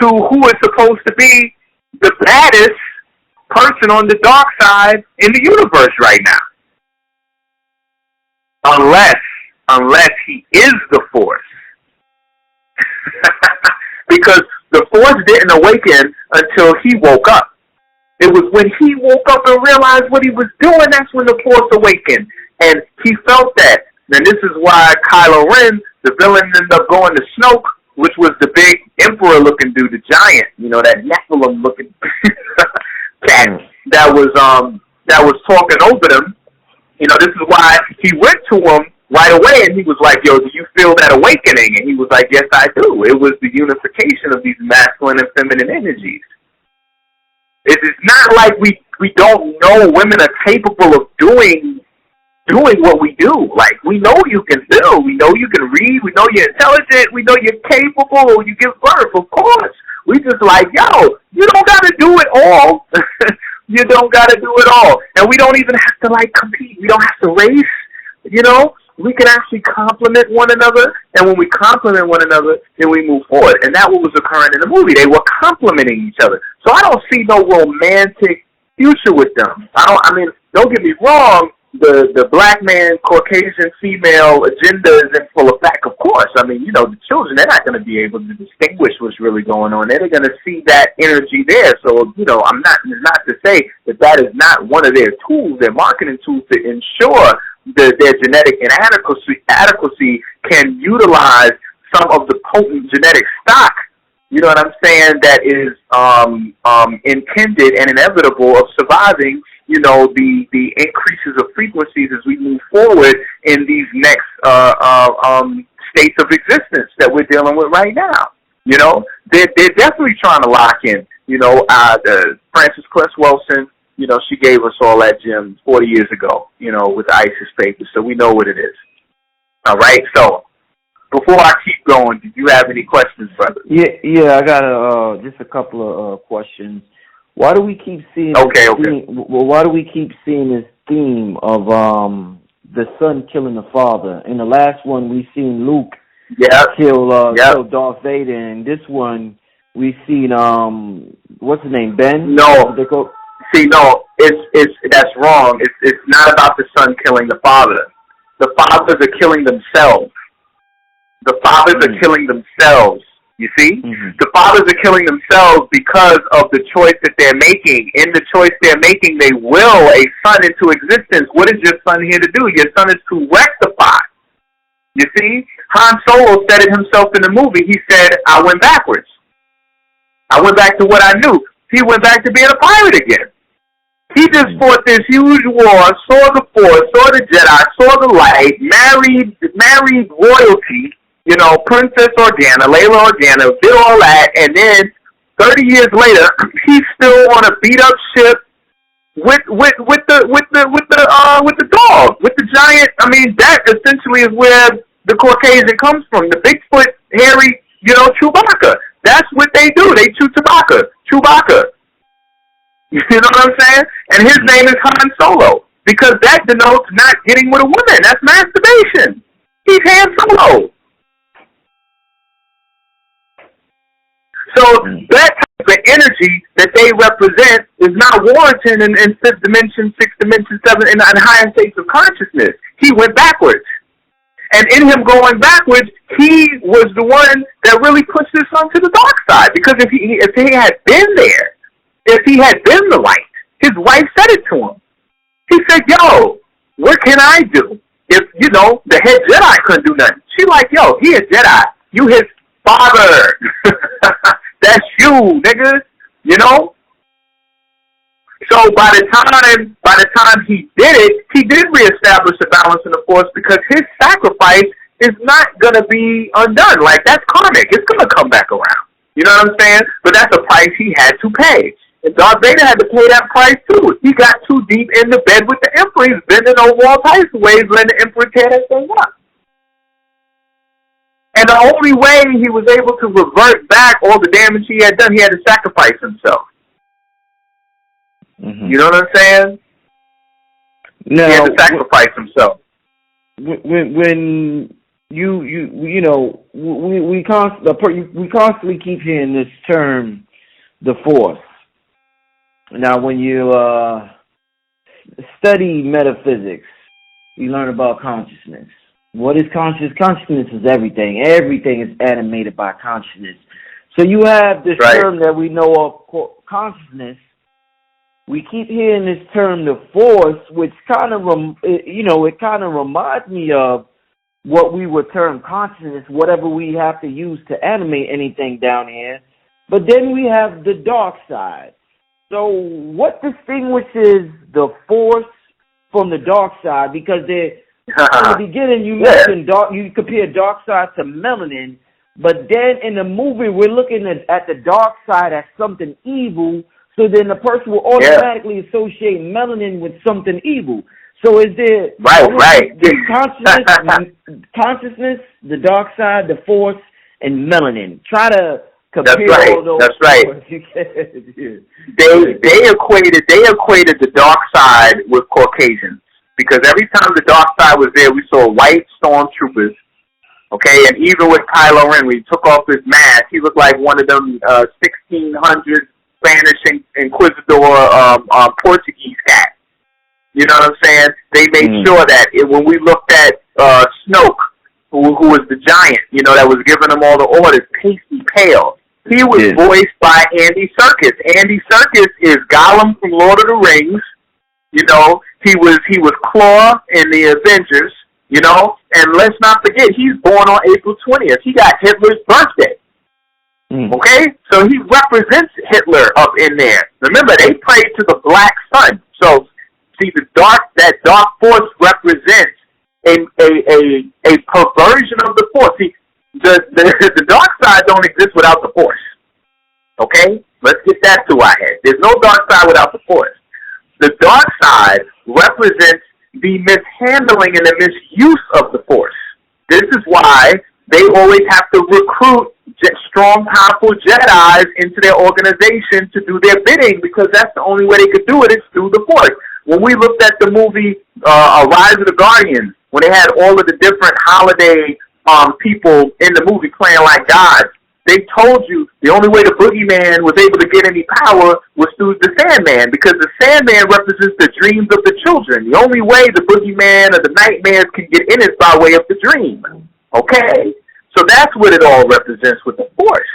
to who is supposed to be the baddest person on the dark side in the universe right now? Unless he is the Force. Because the Force didn't awaken until he woke up. It was when he woke up and realized what he was doing, that's when the Force awakened. And he felt that. And this is why Kylo Ren, the villain, ended up going to Snoke, which was the big emperor-looking dude, the giant, that Nephilim-looking cat that was talking over them. This is why he went to him right away, and he was like, yo, do you feel that awakening? And he was like, yes, I do. It was the unification of these masculine and feminine energies. It's not like we don't know women are capable of doing what we do. Like, we know you can build, we know you can read, we know you're intelligent, we know you're capable, you give birth, of course. We just like, yo, you don't got to do it all. You don't got to do it all. And we don't even have to, compete. We don't have to race, We can actually compliment one another, and when we compliment one another, then we move forward. And that's what was occurring in the movie. They were complimenting each other. So I don't see no romantic future with them. Don't get me wrong, the black man, Caucasian female agenda is in full effect, of course. The children, they're not going to be able to distinguish what's really going on. They're going to see that energy there. So, I'm not to say that is not one of their tools, their marketing tools to ensure their genetic inadequacy can utilize some of the potent genetic stock, you know what I'm saying, that is intended and inevitable of surviving, the increases of frequencies as we move forward in these next states of existence that we're dealing with right now. They're definitely trying to lock in. Frances Cress Wilson, she gave us all that gem 40 years ago, with the ISIS papers, so we know what it is. All right, so before I keep going, do you have any questions, brother? Yeah, I got just a couple of questions. Why do we keep seeing why do we keep seeing this theme of the son killing the father? In the last one, we seen Luke kill Darth Vader, and this one we seen what's his name, Ben? No. See, no, that's wrong. It's not about the son killing the father. The fathers are killing themselves. The fathers are killing themselves. You see? Mm-hmm. The fathers are killing themselves because of the choice that they're making. In the choice they're making, they will a son into existence. What is your son here to do? Your son is to rectify. You see? Han Solo said it himself in the movie. He said, I went backwards. I went back to what I knew. He went back to being a pirate again. He just fought this huge war, saw the Force, saw the Jedi, saw the light, married royalty, Princess Organa, Layla Organa, did all that, and then 30 years later, he's still on a beat up ship with the dog, with the giant. That essentially is where the Caucasian comes from. The Bigfoot, hairy, Chewbacca. That's what they do. They chew Chewbacca. You know what I'm saying? And his name is Han Solo because that denotes not getting with a woman. That's masturbation. He's Han Solo. So that type of energy that they represent is not warranted in fifth dimension, sixth dimension, seventh, and higher states of consciousness. He went backwards. And in him going backwards, he was the one that really pushed his son to the dark side. Because if he had been there, if he had been the light, his wife said it to him. He said, yo, what can I do? If, the head Jedi couldn't do nothing. She like, yo, he a Jedi. You his father. That's you, nigga. So by the time he did it, he did reestablish the balance in the Force because his sacrifice is not gonna be undone. Like, that's karmic. It's gonna come back around. You know what I'm saying? But that's a price he had to pay. And Darth Vader had to pay that price too. He got too deep in the bed with the Emperor. He's bending over all types of ways, letting the Emperor tear that thing up. And the only way he was able to revert back all the damage he had done, he had to sacrifice himself. Mm-hmm. You know what I'm saying? No, he had to sacrifice himself. When we constantly keep hearing this term, the Force. Now, when you study metaphysics, you learn about consciousness. What is consciousness? Consciousness is everything. Everything is animated by consciousness. So you have this term that we know of called consciousness, we keep hearing this term, the Force, which kind of, it kind of reminds me of what we would term consciousness, whatever we have to use to animate anything down here. But then we have the dark side. So what distinguishes the Force from the dark side? Because in the beginning you mentioned you compare dark side to melanin, but then in the movie we're looking at the dark side as something evil. So then the person will automatically associate melanin with something evil. So is there consciousness, the dark side, the Force, and melanin? Try to compare all those. That's right. They equated the dark side with Caucasians, because every time the dark side was there, we saw white stormtroopers. Okay, and even with Kylo Ren, when he took off his mask, he looked like one of them 1600s Spanish Inquisitor Portuguese cats. You know what I'm saying? They made sure that when we looked at Snoke, who was the giant, that was giving him all the orders, pasty pale. He was voiced by Andy Serkis. Andy Serkis is Gollum from Lord of the Rings. He was Claw in the Avengers. And let's not forget, he's born on April 20th. He got Hitler's birthday. Okay? So he represents Hitler up in there. Remember, they prayed to the black sun. So, see, that dark force represents a perversion of the force. See, the dark side don't exist without the force. Okay? Let's get that to our head. There's no dark side without the force. The dark side represents the mishandling and the misuse of the force. This is why they always have to recruit strong, powerful Jedis into their organization to do their bidding, because that's the only way they could do it is through the force. When we looked at the movie Rise of the Guardians, when they had all of the different holiday people in the movie playing like gods, they told you the only way the boogeyman was able to get any power was through the Sandman, because the Sandman represents the dreams of the children. The only way the boogeyman or the nightmares can get in is by way of the dream. Okay? So that's what it all represents with the Force.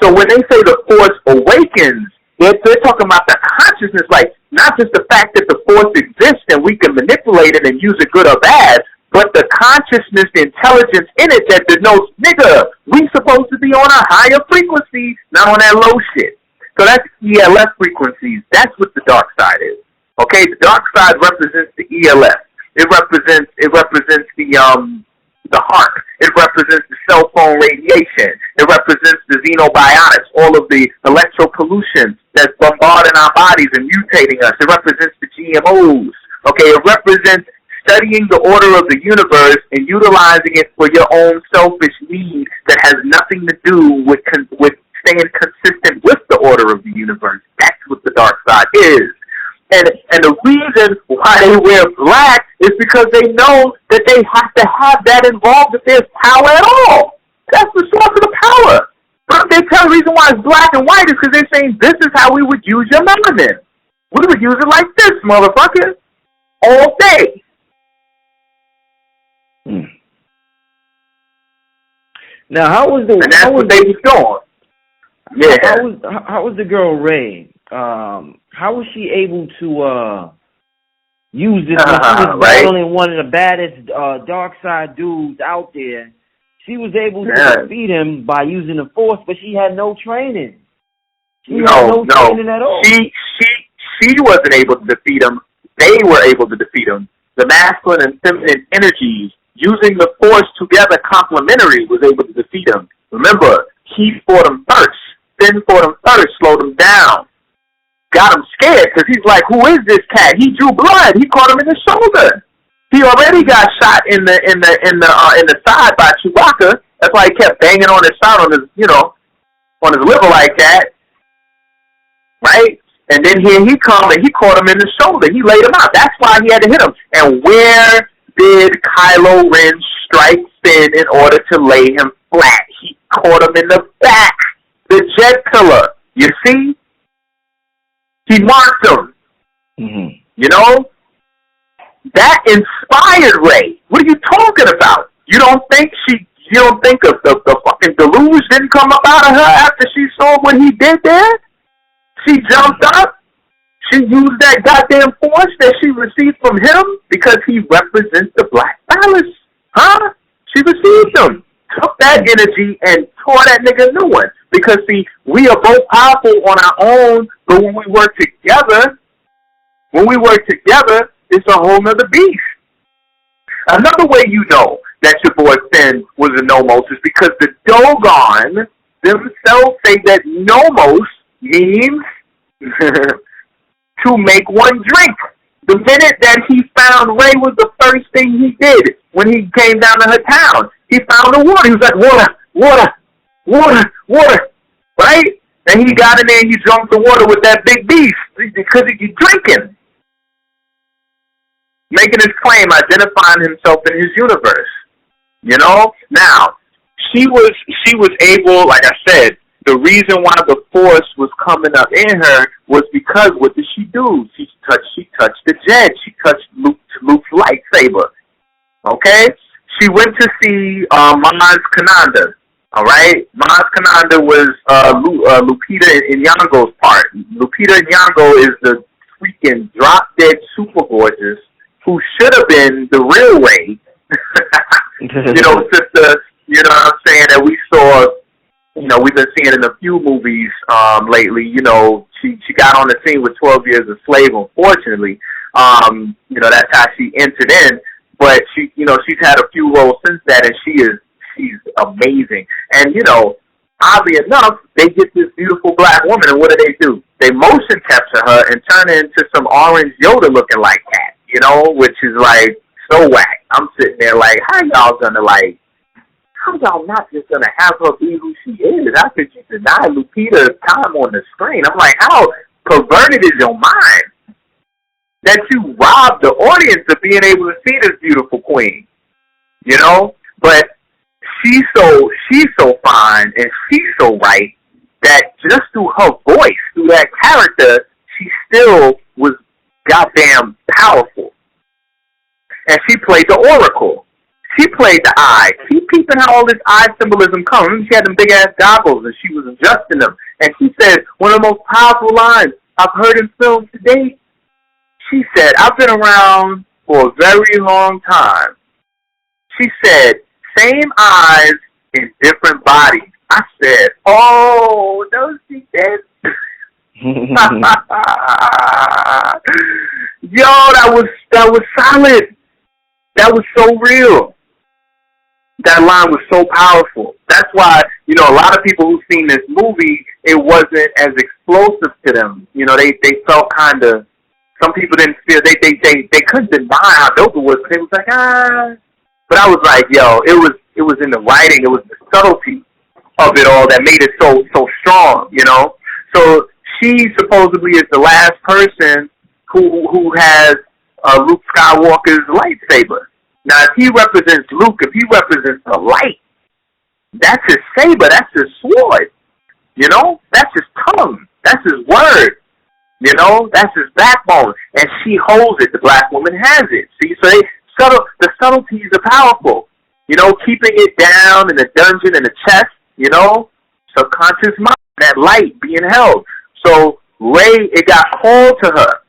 So when they say the Force awakens, they're talking about the consciousness, like not just the fact that the Force exists and we can manipulate it and use it good or bad, but the consciousness, the intelligence in it that denotes, nigga, we supposed to be on a higher frequency, not on that low shit. So that's ELF frequencies. That's what the dark side is. Okay, the dark side represents the ELF. It represents the heart. It represents the cell phone radiation. It represents the xenobiotics, all of the electropollution that's bombarding our bodies and mutating us. It represents the GMOs. Okay, it represents studying the order of the universe and utilizing it for your own selfish need that has nothing to do with staying consistent with the order of the universe. That's what the dark side is. And the reason why they wear black is because they know that they have to have that involved if there's power at all. That's the source of the power. But they tell the reason why it's black and white is because they're saying this is how we would use your melanin. We would use it like this, motherfucker, all day. Now, how was the? And that's what they was doing. Yeah. How was the girl Ray? How was she able to use this? She was battling one of the baddest dark side dudes out there. She was able to defeat him by using the Force, but she had no training. She had no training at all. She wasn't able to defeat him. They were able to defeat him. The masculine and feminine energies, using the Force together complementary, was able to defeat him. Remember, he fought him first. Finn fought him first, slowed him down. Got him scared because he's like, who is this cat? He drew blood. He caught him in the shoulder. He already got shot in the side by Chewbacca. That's why he kept banging on his side on his liver like that. Right? And then here he come and he caught him in the shoulder. He laid him out. That's why he had to hit him. And where did Kylo Ren strike Finn in order to lay him flat? He caught him in the back. The jet pillar. You see? He marked him. Mm-hmm. You know? That inspired Rey. What are you talking about? You don't think of the fucking deluge didn't come up out of her after she saw what he did there? She jumped up. She used that goddamn force that she received from him because he represents the black phallus. Huh? She received them. Took that energy and tore that nigga a new one. Because, see, we are both powerful on our own, but when we work together, it's a whole nother beast. Another way you know that your boy Finn was a nomos is because the Dogon themselves say that nomos means to make one drink. The minute that he found Ray was the first thing he did when he came down to her town. He found the water. He was like, water, right? And he got in there and he drank the water with that big beast because he's drinking. Making his claim, identifying himself in his universe. You know? Now, she was able, like I said, the reason why the force was coming up in her was because what did she do? She touched the jet. She touched Luke's lightsaber. Okay? She went to see Maz Kananda. All right? Maz Kananda was Lupita Nyong'o's part. Lupita Nyong'o is the freaking drop-dead super gorgeous who should have been the real Ray. Sister, you know what I'm saying, that we saw, we've been seeing in a few movies lately. She got on the scene with 12 Years a Slave, unfortunately. That's how she entered in. But she's had a few roles since that, and she's amazing. And, oddly enough, they get this beautiful black woman, and what do? They motion capture her and turn her into some orange Yoda looking like cat, which is like so whack. I'm sitting there like, how y'all not just gonna have her be who she is? How could you deny Lupita's time on the screen? I'm like, how perverted is your mind that you rob the audience of being able to see this beautiful queen? But she's so fine and she's so right that just through her voice, through that character, she still was goddamn powerful. And she played the Oracle. She played the eye. She peeping how all this eye symbolism comes. She had them big ass goggles and she was adjusting them. And she said one of the most powerful lines I've heard in film to date. She said, I've been around for a very long time. She said, same eyes in different bodies. I said, oh, no, she did. Yo, that was solid. That was so real. That line was so powerful. That's why, a lot of people who've seen this movie, it wasn't as explosive to them. They felt kind of, some people didn't feel, they couldn't deny how dope it was, but they was like, But I was like, yo, it was in the writing, it was the subtlety of it all that made it so strong, So she supposedly is the last person who has Luke Skywalker's lightsaber. Now, if he represents Luke, if he represents the light, that's his saber, that's his sword. That's his tongue, that's his word. That's his backbone. And she holds it. The black woman has it. See, so the subtleties are powerful. Keeping it down in the dungeon, in the chest, subconscious mind, that light being held. So Ray, it got called to her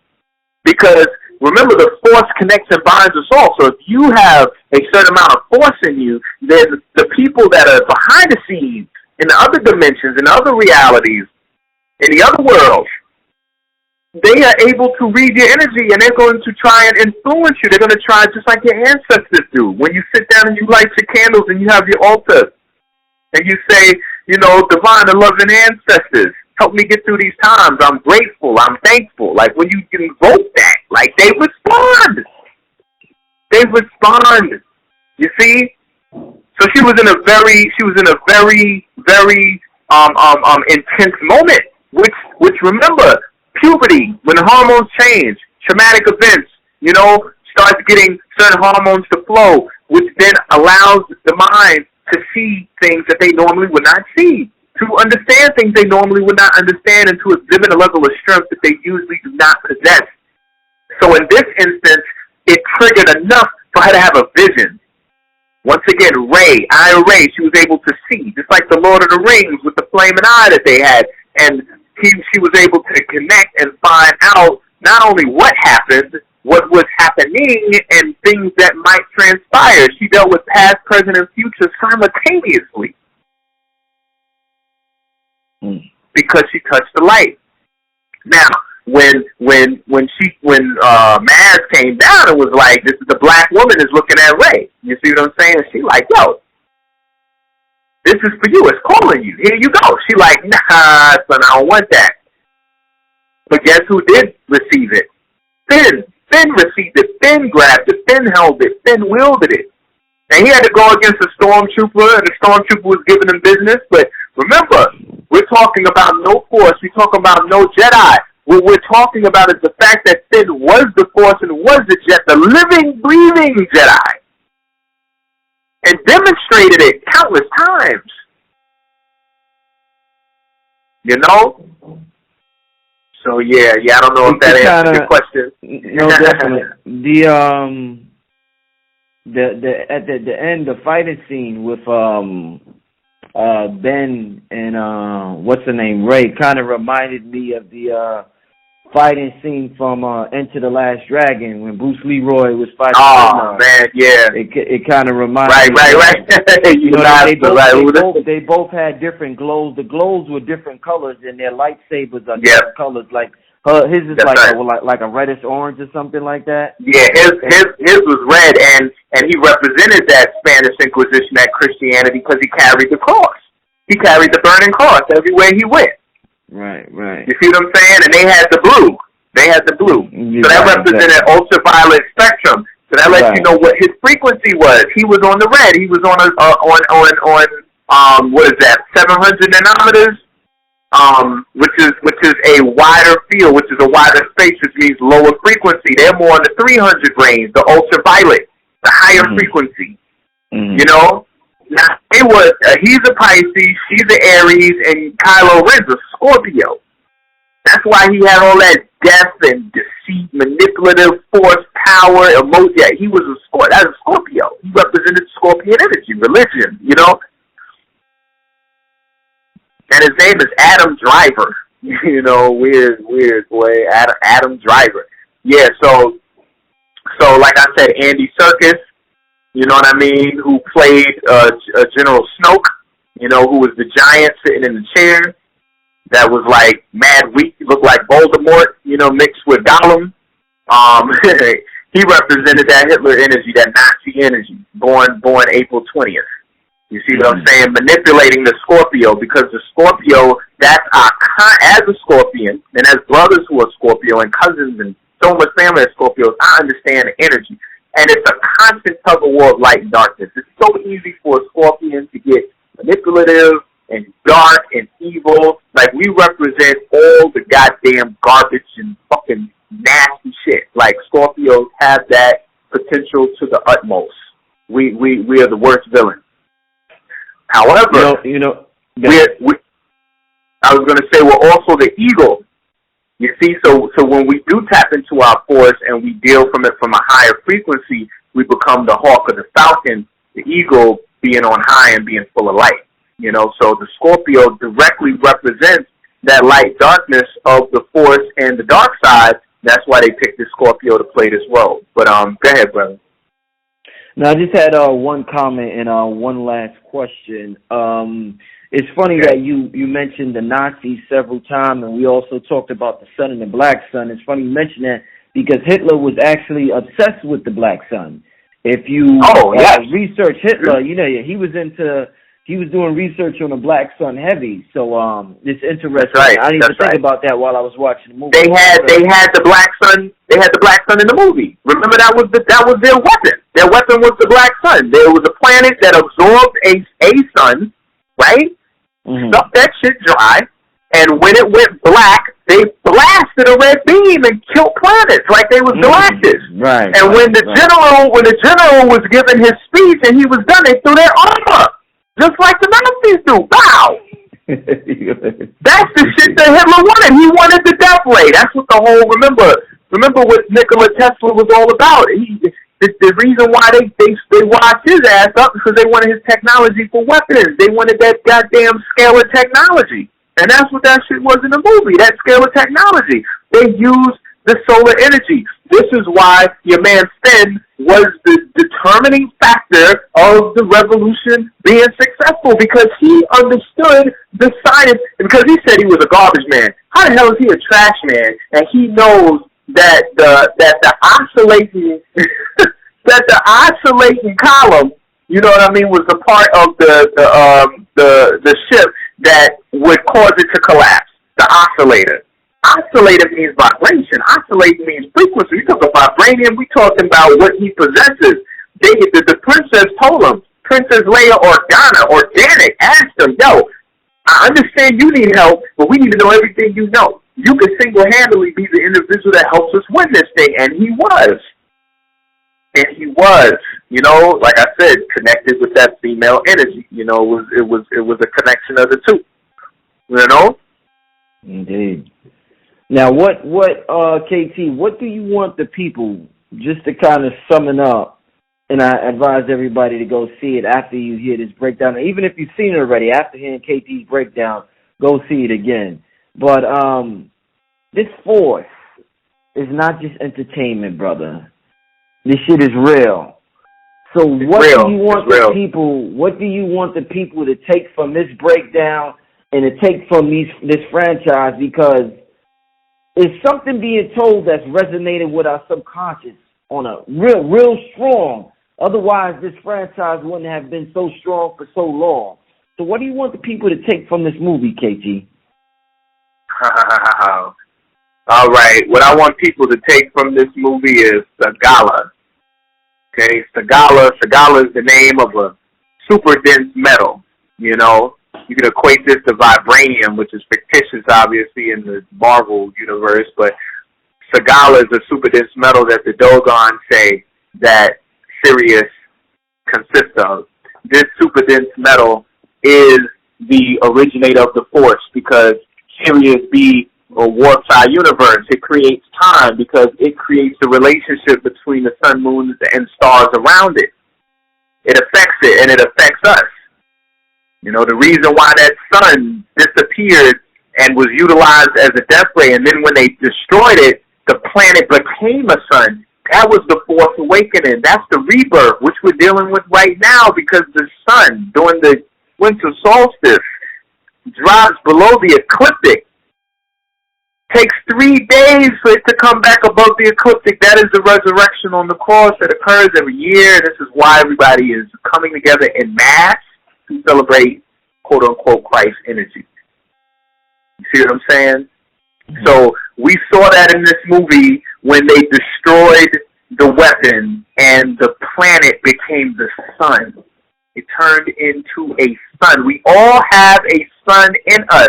because remember the force connects and binds us all. So if you have a certain amount of force in you, then the people that are behind the scenes in the other dimensions, in the other realities, in the other worlds, they are able to read your energy and they're going to try and influence you. They're going to try just like your ancestors do. When you sit down and you light your candles and you have your altar and you say, divine and loving ancestors, help me get through these times. I'm grateful. I'm thankful. Like when you invoke that, like they respond. They respond. You see? So she was in a very, very intense moment, which remember, puberty, when the hormones change, traumatic events, starts getting certain hormones to flow, which then allows the mind to see things that they normally would not see, to understand things they normally would not understand, and to exhibit a level of strength that they usually do not possess. So in this instance, it triggered enough for her to have a vision. Once again, Ray, she was able to see, just like the Lord of the Rings with the flaming eye that they had, and she was able to connect and find out not only what happened, what was happening, and things that might transpire. She dealt with past, present, and future simultaneously because she touched the light. Now, when Maz came down and was like, "This is the black woman is looking at Ray." You see what I'm saying? She like, "Yo, this is for you. It's calling you. Here you go." She like, "Nah, son, I don't want that." But guess who did receive it? Finn. Finn received it. Finn grabbed it. Finn held it. Finn wielded it. And he had to go against a stormtrooper, and the stormtrooper was giving him business. But remember, we're talking about no Force. We're talking about no Jedi. What we're talking about is the fact that Finn was the Force and was the living, breathing Jedi. And demonstrated it countless times. You know? So yeah, I don't know if that answers your question. No, definitely. At the end, the fighting scene with Ben and what's the name, Ray, kind of reminded me of the fighting scene from Enter the Last Dragon when Bruce Leroy was fighting. Oh man, yeah. It kind of reminded me. Right. They both had different glows. The glows were different colors, and their lightsabers are different colors. Like his is like a reddish orange or something like that. Yeah, his was red, and he represented that Spanish Inquisition, that Christianity, because he carried the cross. He carried the burning cross everywhere he went. Right. You see what I'm saying? And they had the blue. So that represented ultraviolet spectrum. So that lets you know what his frequency was. He was on the red. He was on what is that? 700 nanometers, which is a wider field, which is a wider space, which means lower frequency. They're more on the 300 range, the ultraviolet, the higher frequency. You know. Now, he's a Pisces, she's an Aries, and Kylo Ren's a Scorpio. That's why he had all that death and deceit, manipulative force, power, emotion. Yeah, he was a Scorpio. He represented Scorpion energy, religion, you know? And his name is Adam Driver. You know, weird boy, Adam Driver. Yeah, so like I said, Andy Serkis, you know what I mean, who played General Snoke, you know, who was the giant sitting in the chair that was like mad weak, looked like Voldemort, you know, mixed with Gollum. He represented that Hitler energy, that Nazi energy, born April 20th. You see what I'm saying? Manipulating the Scorpio, because the Scorpio, that's as a Scorpion, and as brothers who are Scorpio and cousins and so much family as Scorpios, I understand the energy. And it's a constant tug of war of light and darkness. It's so easy for a Scorpion to get manipulative and dark and evil. Like, we represent all the goddamn garbage and fucking nasty shit. Like, Scorpios have that potential to the utmost. We are the worst villain. However, I was going to say we're also the eagle. You see, so when we do tap into our force and we deal from it from a higher frequency, we become the hawk or the falcon, the eagle being on high and being full of light. You know, so the Scorpio directly represents that light darkness of the force and the dark side. That's why they picked the Scorpio to play this role. But go ahead, brother. Now, I just had one comment and one last question. It's funny that you mentioned the Nazis several times, and we also talked about the sun and the black sun. It's funny you mentioned that because Hitler was actually obsessed with the black sun. If you research Hitler, you know, he was doing research on the black sun heavy. So it's interesting. Right. I didn't even think about that while I was watching the movie. They had the black sun. They had the black sun in the movie. Remember, that was their weapon. Their weapon was the black sun. There was a planet that absorbed a sun, right? Stuck that shit dry, and when it went black, they blasted a red beam and killed planets like they was Galactus. Right. And when the general was giving his speech and he was done, they threw their arm up, just like the Nazis do. Wow. That's the shit that Hitler wanted. He wanted the death ray. That's what the whole remember what Nikola Tesla was all about. The reason why they washed his ass up because they wanted his technology for weapons. They wanted that goddamn scalar technology. And that's what that shit was in the movie, that scalar technology. They used the solar energy. This is why your man Finn was the determining factor of the revolution being successful, because he understood the science, because he said he was a garbage man. How the hell is he a trash man? And he knows that the oscillating that the oscillating column, you know what I mean, was a part of the ship that would cause it to collapse. The oscillator. Oscillator means vibration. Oscillator means frequency. We talk about vibranium. We talking about what he possesses. The princess told him, Princess Leia Organic, asked him, yo, I understand you need help, but we need to know everything you know. You can single-handedly be the individual that helps us win this thing. And he was. And he was, you know, like I said, connected with that female energy. You know, it was a connection of the two. You know? Indeed. Now, what, KT, what do you want the people, just to kind of sum it up, and I advise everybody to go see it after you hear this breakdown, even if you've seen it already, after hearing KT's breakdown, go see it again. But this force is not just entertainment, brother. This shit is real. So what do you want the people? What do you want the people to take from this breakdown and to take from this franchise? Because it's something being told that's resonated with our subconscious on a real strong. Otherwise, this franchise wouldn't have been so strong for so long. So what do you want the people to take from this movie, KG? All right. What I want people to take from this movie is Sagala. Okay, Sagala is the name of a super dense metal. You know, you can equate this to vibranium, which is fictitious, obviously, in the Marvel universe. But Sagala is a super dense metal that the Dogon say that Sirius consists of. This super dense metal is the originator of the Force, because Sirius be a warp-side universe. It creates time because it creates the relationship between the sun, moon, and stars around it. It affects it, and it affects us. You know, the reason why that sun disappeared and was utilized as a death ray, and then when they destroyed it, the planet became a sun. That was the Fourth Awakening. That's the rebirth, which we're dealing with right now, because the sun, during the winter solstice, drops below the ecliptic. Takes 3 days for it to come back above the ecliptic. That is the resurrection on the cross that occurs every year. This is why everybody is coming together in mass to celebrate, quote-unquote, Christ energy. You see what I'm saying? Mm-hmm. So we saw that in this movie when they destroyed the weapon and the planet became the sun. It turned into a sun. We all have a sun in us.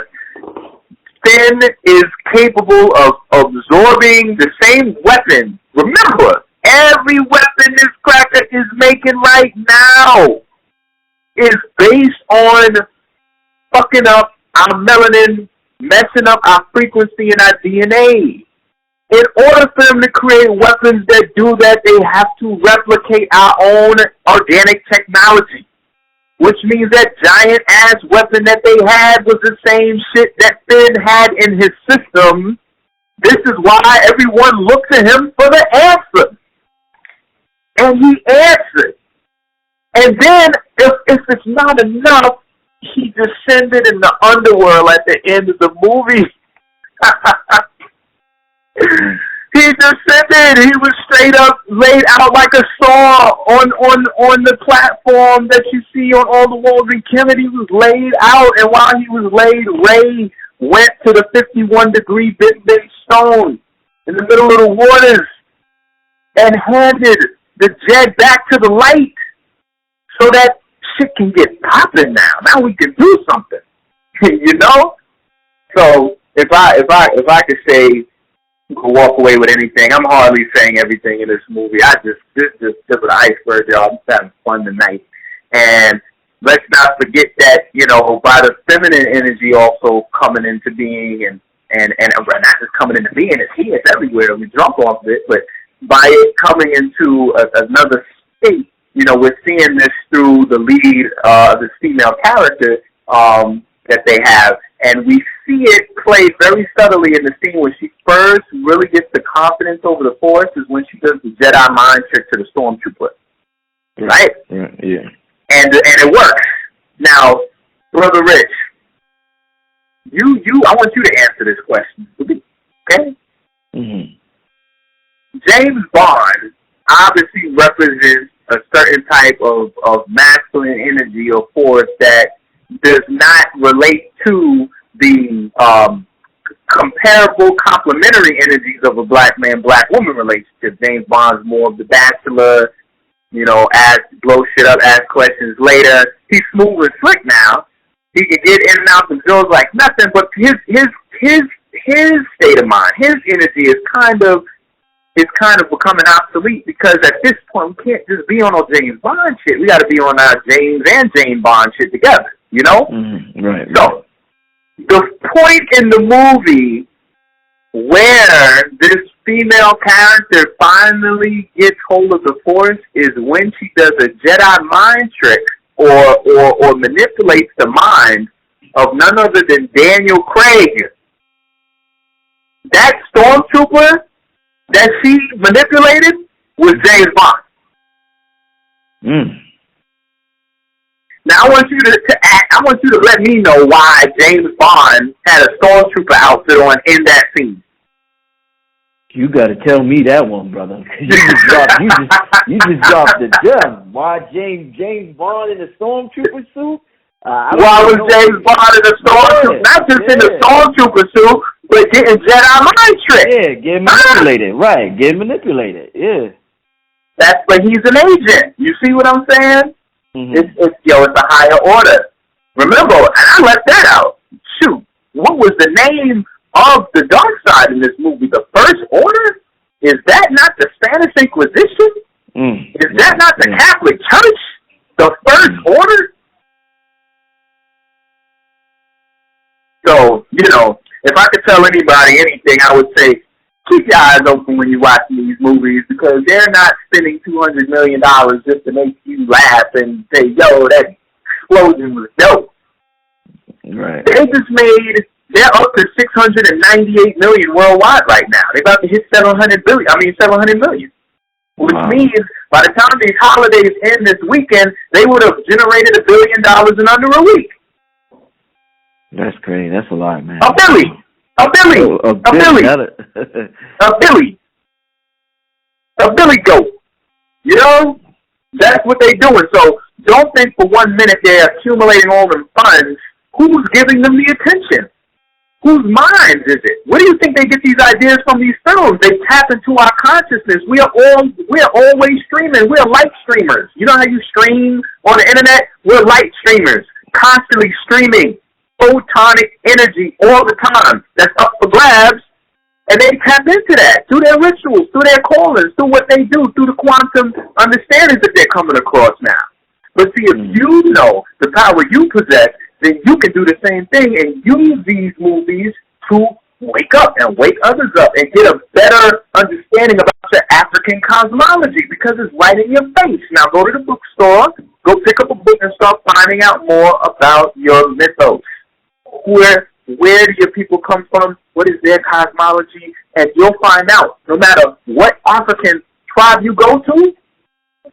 Finn is capable of absorbing the same weapon. Remember, every weapon this cracker is making right now is based on fucking up our melanin, messing up our frequency and our DNA. In order for them to create weapons that do that, they have to replicate our own organic technology. Which means that giant-ass weapon that they had was the same shit that Finn had in his system. This is why everyone looked to him for the answer. And he answered. And then, if it's not enough, he descended in the underworld at the end of the movie. He descended. He was straight up laid out like a saw on the platform that you see on all the walls in Kemet. He was laid out, and while he was laid, Ray went to the 51-degree Big Big Stone in the middle of the waters and handed the jet back to the light so that shit can get popping now. Now we can do something, you know. So if I could say, you can walk away with anything. I'm hardly saying everything in this movie. This is tip of the iceberg, y'all. I'm just having fun tonight. And let's not forget that, you know, by the feminine energy also coming into being and not just coming into being, it's here, it's everywhere. We drunk off of it, but by it coming into another state, you know, we're seeing this through the lead, this female character, that they have. And we see it played very subtly in the scene when she first really gets the confidence over the Force is when she does the Jedi mind trick to the Stormtrooper. Right? Yeah. And it works. Now, Brother Rich, I want you to answer this question. Okay? Mm-hmm. James Bond obviously represents a certain type of masculine energy or force that does not relate to the comparable complementary energies of a black man, black woman relationship. James Bond's more of the bachelor, blow shit up, ask questions later. He's smooth and slick now. He can get in and out of girls like nothing, but his state of mind, his energy is kind of becoming obsolete because at this point we can't just be on our James Bond shit. We got to be on our James and Jane Bond shit together, Right. So the point in the movie where this female character finally gets hold of the Force is when she does a Jedi mind trick or manipulates the mind of none other than Daniel Craig. That stormtrooper that she manipulated was James Bond. Now I want you to let me know why James Bond had a stormtrooper outfit on in that scene. You got to tell me that one, brother. You just dropped the gem. Why James Bond in a stormtrooper suit? Why was James Bond in a stormtrooper? Not just in a stormtrooper suit, but getting Jedi mind trick. Yeah, getting manipulated. Right, getting manipulated. Yeah. But he's an agent. You see what I'm saying? Mm-hmm. It's a higher order. Remember, and I left that out. Shoot, what was the name of the dark side in this movie? The First Order? Is that not the Spanish Inquisition? Is that not the Catholic Church? The First Order? So, if I could tell anybody anything, I would say keep your eyes open when you're watching these movies because they're not spending $200 million just to make you laugh and say, yo, that explosion was dope. Right. They're up to $698 million worldwide right now. They're about to hit 700 million. Which means by the time these holidays end this weekend, they would have generated $1 billion in under a week. That's crazy. That's a lot, man. A Billy goat. That's what they're doing. So don't think for 1 minute they're accumulating all them funds. Who's giving them the attention? Whose minds is it? Where do you think they get these ideas from these films? They tap into our consciousness. We're always streaming. We're light streamers. You know how you stream on the internet? We're light streamers, constantly streaming photonic energy all the time. That's up for grabs. And they tap into that through their rituals, through their callings, through what they do, through the quantum understandings that they're coming across now. But see, if you know the power you possess, then you can do the same thing and use these movies to wake up and wake others up and get a better understanding about your African cosmology because it's right in your face. Now go to the bookstore, go pick up a book and start finding out more about your mythos. Where do your people come from? What is their cosmology? And you'll find out, no matter what African tribe you go to,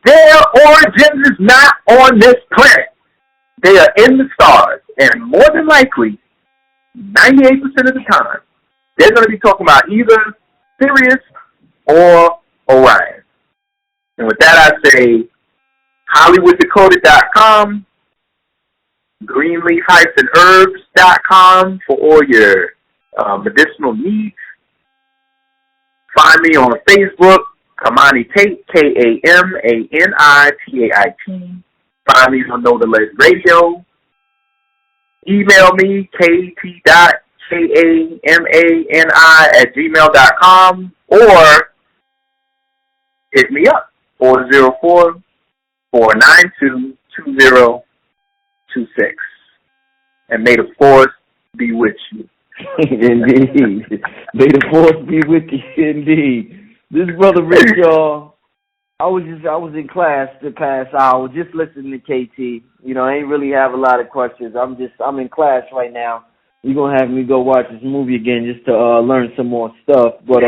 their origins is not on this planet. They are in the stars. And more than likely, 98% of the time, they're going to be talking about either Sirius or Orion. And with that, I say HollywoodDecoded.com, greenleaf-herbs.com for all your medicinal needs. Find me on Facebook, Kamani Tate, KAMANITAIT. Find me on Know the Ledge Radio. Email me, KT.KAMANI@gmail.com or hit me up, 404-492-2026. And may the force be with you. Indeed. May the force be with you, indeed. This is Brother Rich, y'all. I was in class the past hour, just listening to KT. You know, I ain't really have a lot of questions. I'm in class right now. You're gonna have me go watch this movie again just to learn some more stuff. But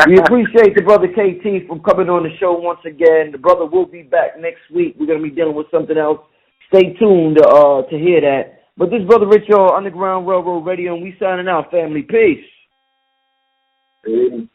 we appreciate the brother KT for coming on the show once again. The brother will be back next week. We're gonna be dealing with something else. Stay tuned to hear that. But this brother Rich on Underground Railroad Radio, and we signing out, family. Peace. Peace.